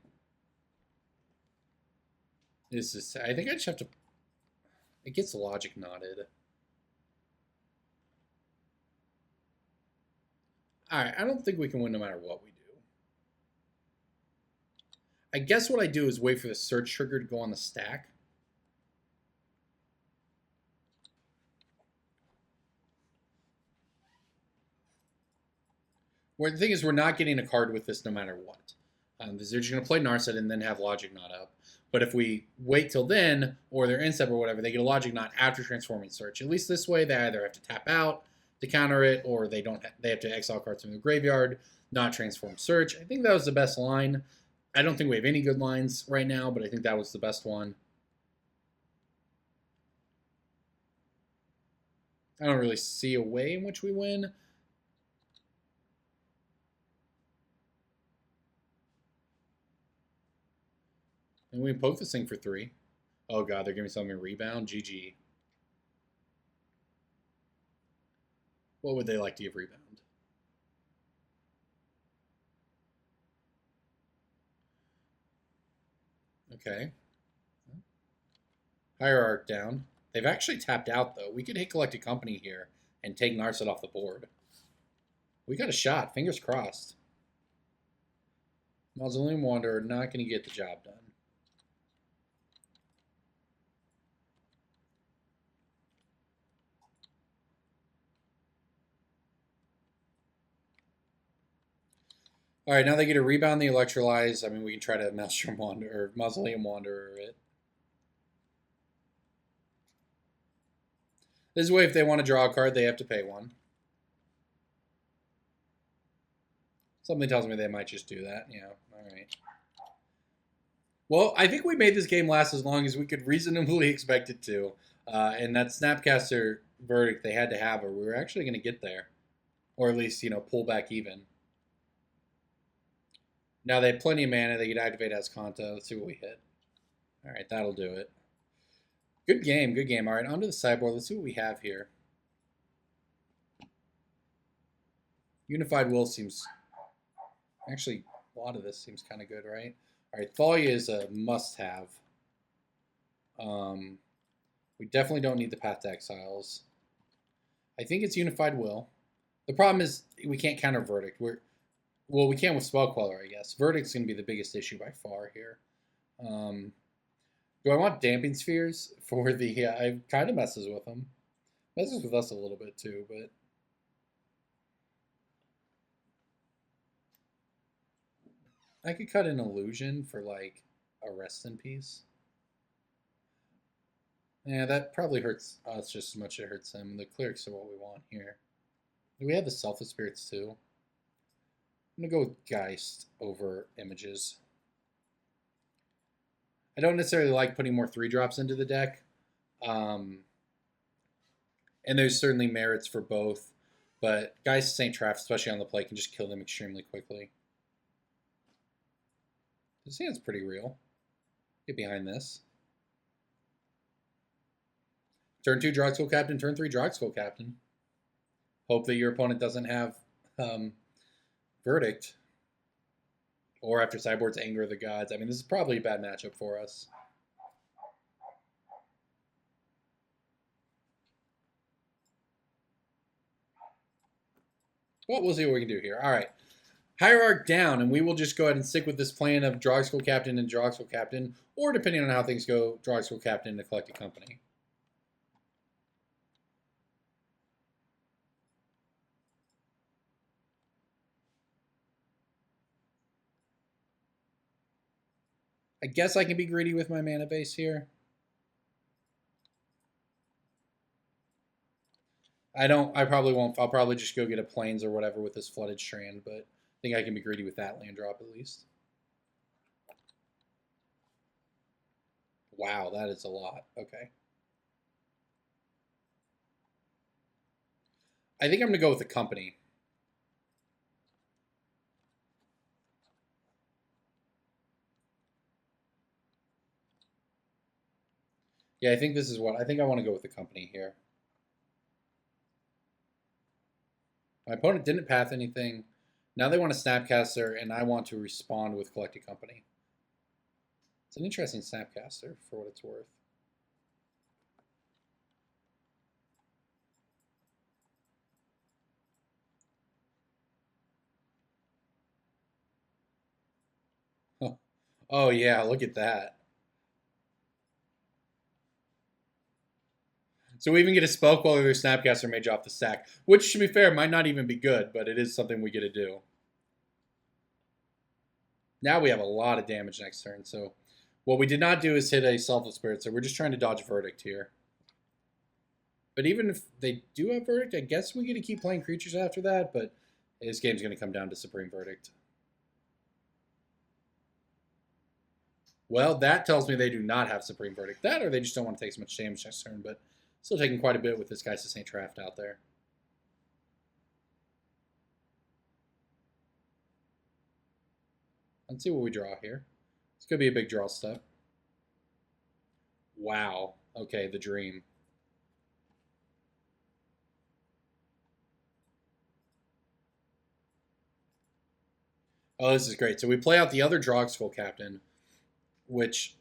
A: I think I just have to... It gets Logic Knotted. Alright, I don't think we can win no matter what we do. I guess what I do is wait for the Search trigger to go on the stack. Where the thing is, we're not getting a card with this no matter what. They're just going to play Narset and then have Logic Knot up. But if we wait till then, or they're instep or whatever, they get a Logic Knot after transforming Search. At least this way, they either have to tap out to counter it, or they have to exile cards from the graveyard, not transform Search. I think that was the best line. I don't think we have any good lines right now, but I think that was the best one. I don't really see a way in which we win. And we poke this thing for 3. Oh god, they're giving me something rebound. GG. What would they like to give rebound? Okay. Hierarch down. They've actually tapped out, though. We could hit Collected Company here and take Narset off the board. We got a shot. Fingers crossed. Mausoleum Wanderer not going to get the job done. All right, now they get to rebound the Electrolyze. I mean, we can try to Mausoleum Wanderer it. This way, if they want to draw a card, they have to pay one. Something tells me they might just do that. Yeah, all right. Well, I think we made this game last as long as we could reasonably expect it to. And that Snapcaster verdict they had to have, or we were actually going to get there. Or at least, pull back even. Now they have plenty of mana. They could activate Ascanta. Let's see what we hit. All right, that'll do it. Good game, good game. All right, onto the sideboard. Let's see what we have here. Unified Will seems... Actually, a lot of this seems kind of good, right? All right, Thalia is a must-have. We definitely don't need the Path to Exiles. I think it's Unified Will. The problem is we can't counter Verdict. Well, we can with Spell Queller, I guess. Verdict's going to be the biggest issue by far here. Do I want Damping Spheres for the... Yeah, it kind of messes with them. Messes with us a little bit too, but... I could cut an Illusion for, like, a Rest in Peace. Yeah, that probably hurts us just as much as it hurts them. The Clerics are what we want here. Do we have the Selfless Spirits too? I'm going to go with Geist over Images. I don't necessarily like putting more 3-drops into the deck. And there's certainly merits for both. But Geist St. Traft, especially on the play, can just kill them extremely quickly. This hand's pretty real. Get behind this. Turn 2, Drogskol Captain. Turn 3, Drogskol Captain. Hope that your opponent doesn't have Verdict. Or after sideboard's Anger of the Gods. I mean, this is probably a bad matchup for us. Well, we'll see what we can do here. All right. Hierarch down, and we will just go ahead and stick with this plan of Drogskol Captain and Drogskol Captain, or depending on how things go, Drogskol Captain to Collected Company. I guess I can be greedy with my mana base here. I probably won't. I'll probably just go get a Plains or whatever with this Flooded Strand, but I think I can be greedy with that land drop at least. Wow, that is a lot. Okay. I think I'm going to go with the Company. Yeah, I think this is what... I think I want to go with the Company here. My opponent didn't path anything. Now they want a Snapcaster, and I want to respond with Collected Company. It's an interesting Snapcaster, for what it's worth. Oh, yeah, look at that. So we even get a Spell Queller or Snapcaster Mage off the stack, which, to be fair, might not even be good, but it is something we get to do. Now we have a lot of damage next turn, so what we did not do is hit a Selfless Spirit, so we're just trying to dodge Verdict here. But even if they do have Verdict, I guess we get to keep playing creatures after that, but this game's going to come down to Supreme Verdict. Well, that tells me they do not have Supreme Verdict. That, or they just don't want to take so much damage next turn, but still taking quite a bit with this guy's St. Traft out there. Let's see what we draw here. It's going to be a big draw step. Wow. Okay, the dream. Oh, this is great. So we play out the other Drogskol Captain, which,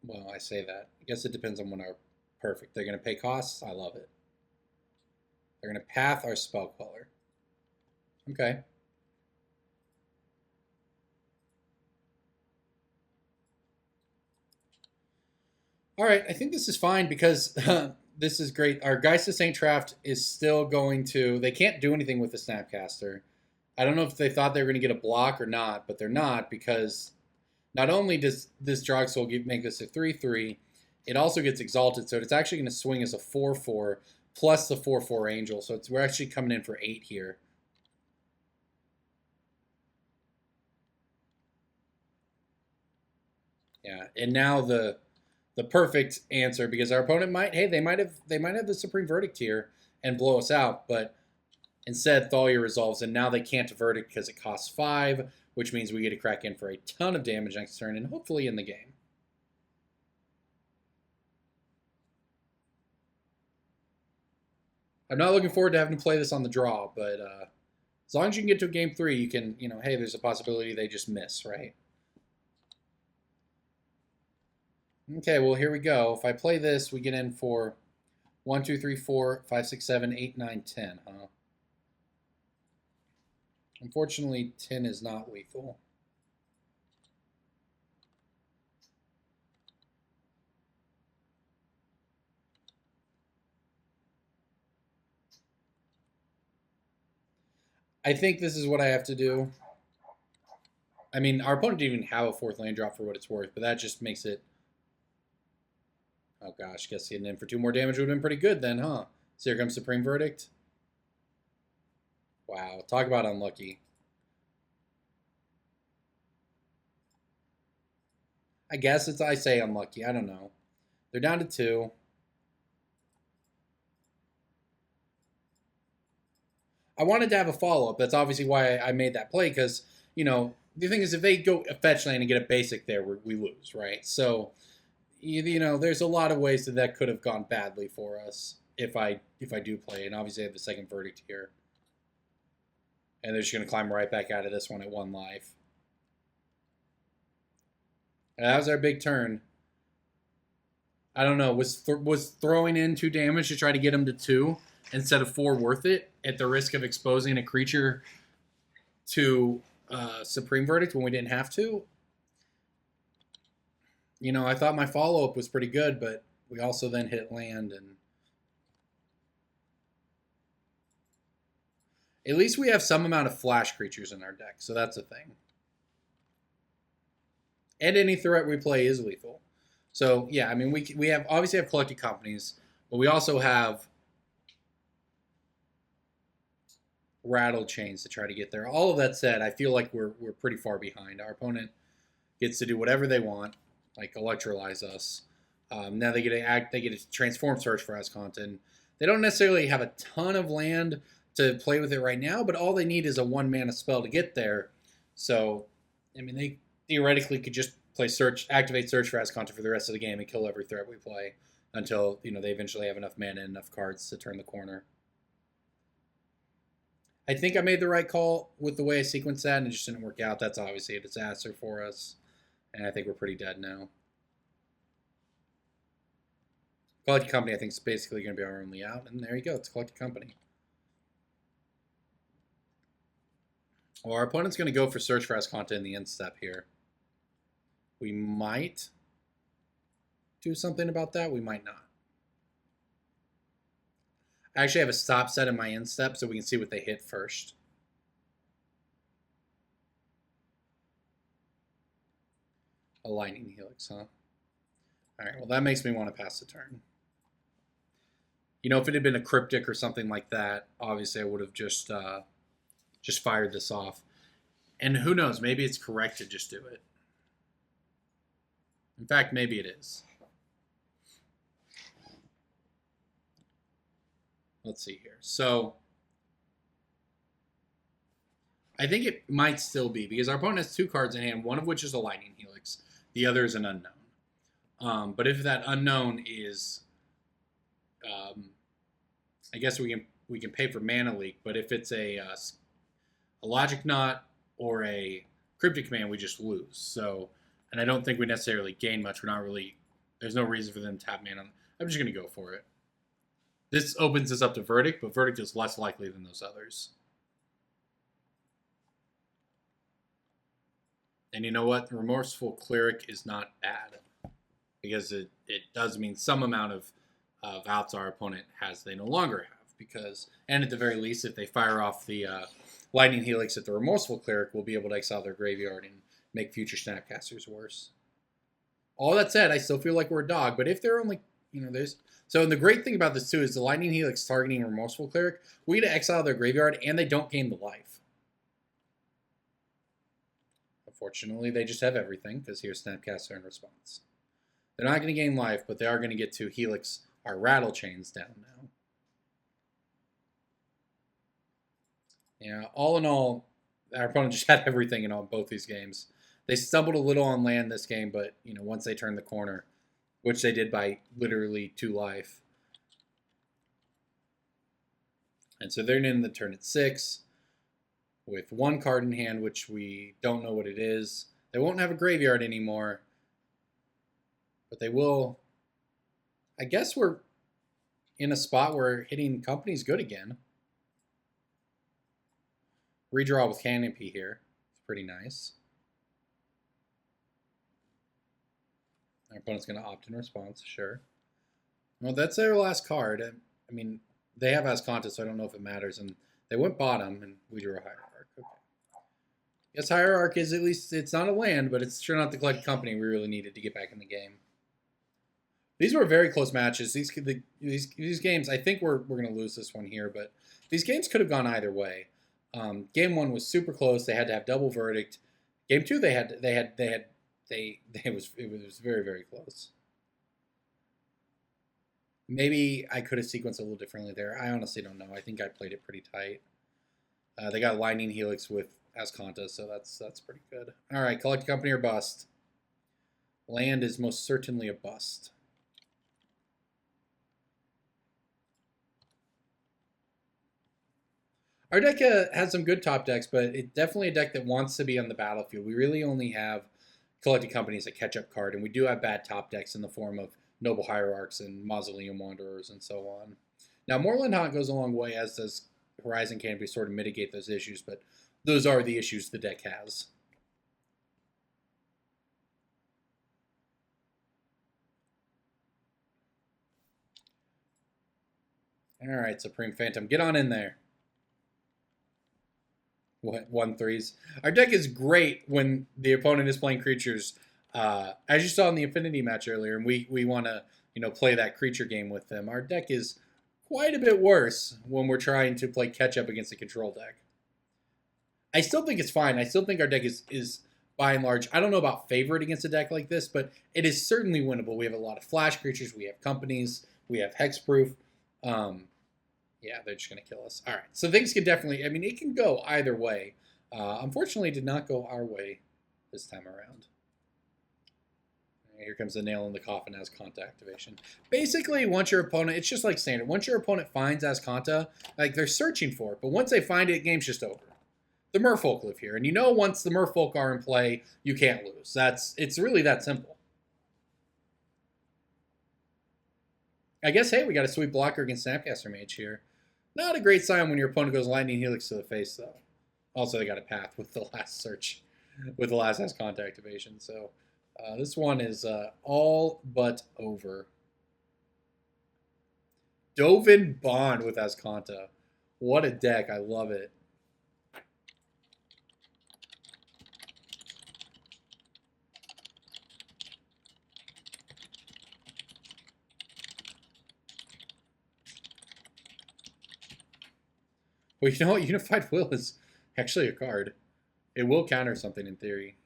A: well, I say that. I guess it depends on when our... Perfect. They're going to pay costs. I love it. They're going to path our Spell Queller. Okay. All right. I think this is fine because this is great. Our Geist of St. Traft is still going to... They can't do anything with the Snapcaster. I don't know if they thought they were going to get a block or not, but they're not because not only does this Drogskol make this a 3/3, it also gets exalted, so it's actually going to swing as a 4/4 plus the 4/4 Angel. So we're actually coming in for 8 here. Yeah, and now the perfect answer, because our opponent might, hey, they might have the Supreme Verdict here and blow us out, but instead Thalia resolves, and now they can't verdict because it costs 5, which means we get to crack in for a ton of damage next turn and hopefully in the game. I'm not looking forward to having to play this on the draw, but as long as you can get to game 3, you can, hey, there's a possibility they just miss, right? Okay, well, here we go. If I play this, we get in for 1, 2, 3, 4, 5, 6, 7, 8, 9, 10, huh? Unfortunately, 10 is not lethal. I think this is what I have to do. I mean, our opponent didn't even have a 4th land drop for what it's worth, but that just makes it... Oh gosh, guess getting in for 2 more damage would have been pretty good then, huh? So here comes Supreme Verdict. Wow, talk about unlucky. I guess I say unlucky, I don't know. They're down to 2. I wanted to have a follow-up. That's obviously why I made that play, because, the thing is, if they go fetch land and get a basic there, we lose, right? So, there's a lot of ways that could have gone badly for us if I do play. And obviously I have the second verdict here. And they're just going to climb right back out of this one at 1 life. And that was our big turn. I don't know. Was throwing in 2 damage to try to get him to 2 instead of 4 worth it at the risk of exposing a creature to Supreme Verdict when we didn't have to? I thought my follow-up was pretty good, but we also then hit land, and at least we have some amount of flash creatures in our deck, so that's a thing. And any threat we play is lethal. So, yeah, I mean, we have obviously have collected companies, but we also have Rattlechains to try to get there. All of that said, I feel like we're pretty far behind. Our opponent gets to do whatever they want, like electrolyze us. Now they get to transform Search for Ascontin. They don't necessarily have a ton of land to play with it right now, but all they need is a 1-mana spell to get there. So, I mean, they theoretically could just play activate Search for Ascontin for the rest of the game and kill every threat we play until, they eventually have enough mana and enough cards to turn the corner. I think I made the right call with the way I sequenced that, and it just didn't work out. That's obviously a disaster for us, and I think we're pretty dead now. Collected Company, I think, is basically going to be our only out, and there you go. It's Collected Company. Well, our opponent's going to go for Search for Ascontin in the end step here. We might do something about that. We might not. I actually have a stop set in my end step so we can see what they hit first. A Lightning Helix, huh? Alright, well that makes me want to pass the turn. If it had been a Cryptic or something like that, obviously I would have just fired this off. And who knows, maybe it's correct to just do it. In fact, maybe it is. Let's see here. So, I think it might still be, because our opponent has 2 cards in hand, one of which is a Lightning Helix. The other is an unknown. But if that unknown is... I guess we can pay for Mana Leak, but if it's a Logic Knot or a Cryptic Command, we just lose. So, and I don't think we necessarily gain much. We're not really... There's no reason for them to tap mana. I'm just going to go for it. This opens us up to Verdict, but Verdict is less likely than those others. And you know what? Remorseful Cleric is not bad, because it does mean some amount of outs our opponent has they no longer have. And at the very least, if they fire off the Lightning Helix at the Remorseful Cleric, we'll be able to exile their graveyard and make future Snapcasters worse. All that said, I still feel like we're a dog, but if they're only, there's... So the great thing about this too is the Lightning Helix targeting Remorseful Cleric, we get to exile their graveyard and they don't gain the life. Fortunately, they just have everything, because here's Snapcaster in response. They're not going to gain life, but they are going to get to Helix our Rattlechains down now. Yeah, all in all, our opponent just had everything in all both these games. They stumbled a little on land this game, but once they turned the corner, which they did by literally 2 life. And so they're in the turn at 6 with 1 card in hand, which we don't know what it is. They won't have a graveyard anymore, but they will. I guess we're in a spot where hitting company's good again. Redraw with Canopy here. It's pretty nice. Our opponent's going to opt in response, sure. Well, that's their last card. I mean, they have Ascanta, so I don't know if it matters. And they went bottom, and we drew a Hierarch. Okay. Yes, Hierarch is at least, it's not a land, but it's sure not the Collected Company we really needed to get back in the game. These were very close matches. These games, I think we're going to lose this one here, but these games could have gone either way. Game 1 was super close. They had to have double verdict. Game 2, it was very, very close. Maybe I could have sequenced a little differently there. I honestly don't know. I think I played it pretty tight. They got Lightning Helix with Ascanta, so that's pretty good. All right, Collected Company or bust. Land is most certainly a bust. Our deck has some good top decks, but it's definitely a deck that wants to be on the battlefield. We really only have Collected Company as a catch-up card, and we do have bad top decks in the form of Noble Hierarchs and Mausoleum Wanderers and so on. Now, Moorland Haunt goes a long way, as does Horizon Canopy, sort of mitigate those issues, but those are the issues the deck has. All right, Supreme Phantom, get on in there. 1/3s. Our deck is great when the opponent is playing creatures, as you saw in the Affinity match earlier, and we want to play that creature game with them. Our deck is quite a bit worse when we're trying to play catch up against a control deck. I still think it's fine. I still think our deck is by and large, I don't know about favorite against a deck like this, but it is certainly winnable. We have a lot of flash creatures. We have companies. We have hexproof. Yeah, they're just going to kill us. All right, so things can definitely, I mean, it can go either way. Unfortunately, it did not go our way this time around. Here comes the nail in the coffin Ascanta activation. Basically, once your opponent, it's just like standard. Once your opponent finds Ascanta, like they're searching for it, but once they find it, game's just over. The Merfolk live here, and once the Merfolk are in play, you can't lose. It's really that simple. I guess, hey, we got a sweet blocker against Snapcaster Mage here. Not a great sign when your opponent goes Lightning Helix to the face, though. Also, they got a path with the last search, with the last Ascanta activation. So this one is all but over. Dovin Bond with Ascanta. What a deck. I love it. Well, you know what? Unified Will is actually a card. It will counter something in theory.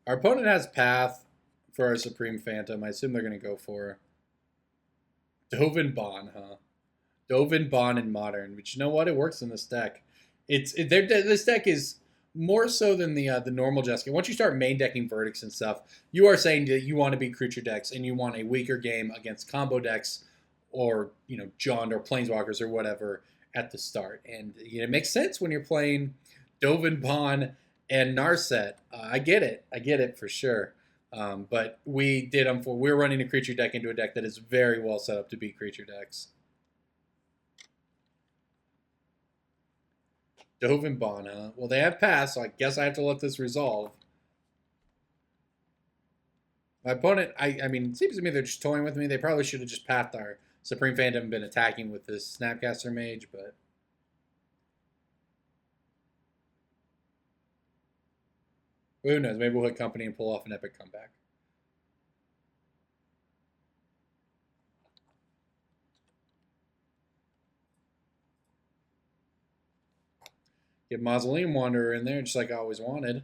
A: Our opponent has Path for our Supreme Phantom. I assume they're going to go for Dovin Bond, huh? Dovin Bond in Modern. But you know what? It works in this deck. This deck is more so than the normal Jeskai. Once you start main decking verdicts and stuff, you are saying that you want to beat creature decks and you want a weaker game against combo decks or Jund or Planeswalkers or whatever at the start. And it makes sense when you're playing Dovin Bond and Narset. I get it for sure. But we're running a creature deck into a deck that is very well set up to beat creature decks. Dovin Bond, huh? Well, they have passed, so I guess I have to let this resolve. My opponent, I mean, it seems to me they're just toying with me. They probably should have just pathed our Supreme Phantom and been attacking with this Snapcaster Mage, but who knows? Maybe we'll hit company and pull off an epic comeback. Get Mausoleum Wanderer in there, just like I always wanted.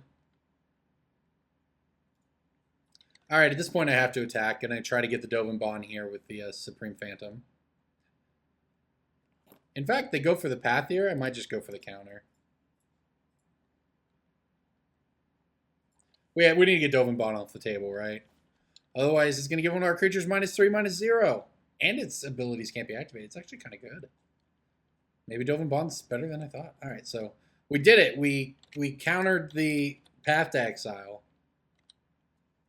A: All right, at this point I have to attack, and I try to get the Dovin Bond here with the Supreme Phantom. In fact, they go for the path here. I might just go for the counter. We need to get Dovin Bond off the table, right? Otherwise, it's going to give one of our creatures -3/-0. And its abilities can't be activated. It's actually kind of good. Maybe Dovin Bond's better than I thought. All right, so we did it. We countered the Path to Exile.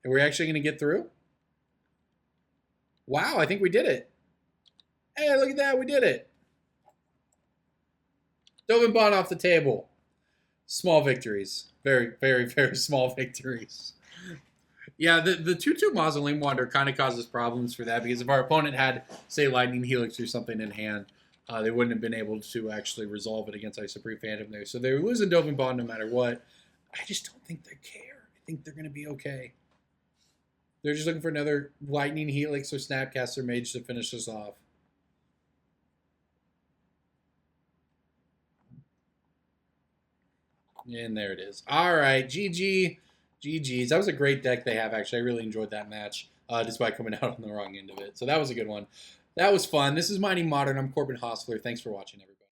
A: Are we actually going to get through? Wow, I think we did it. Hey, look at that. We did it. Dovin Bond off the table. Small victories. Very, very, very small victories. Yeah, the 2/2 Mausoleum Wanderer kind of causes problems for that, because if our opponent had, say, Lightning Helix or something in hand, they wouldn't have been able to actually resolve it against our Supreme Phantom there. So they're losing Dovin Bond no matter what. I just don't think they care. I think they're going to be okay. They're just looking for another Lightning Helix or Snapcaster Mage to finish this off. And there it is. All right, GG. GG's. That was a great deck they have, actually. I really enjoyed that match, despite coming out on the wrong end of it. So that was a good one. That was fun. This is Mighty Modern. I'm Corbin Hostler. Thanks for watching, everybody.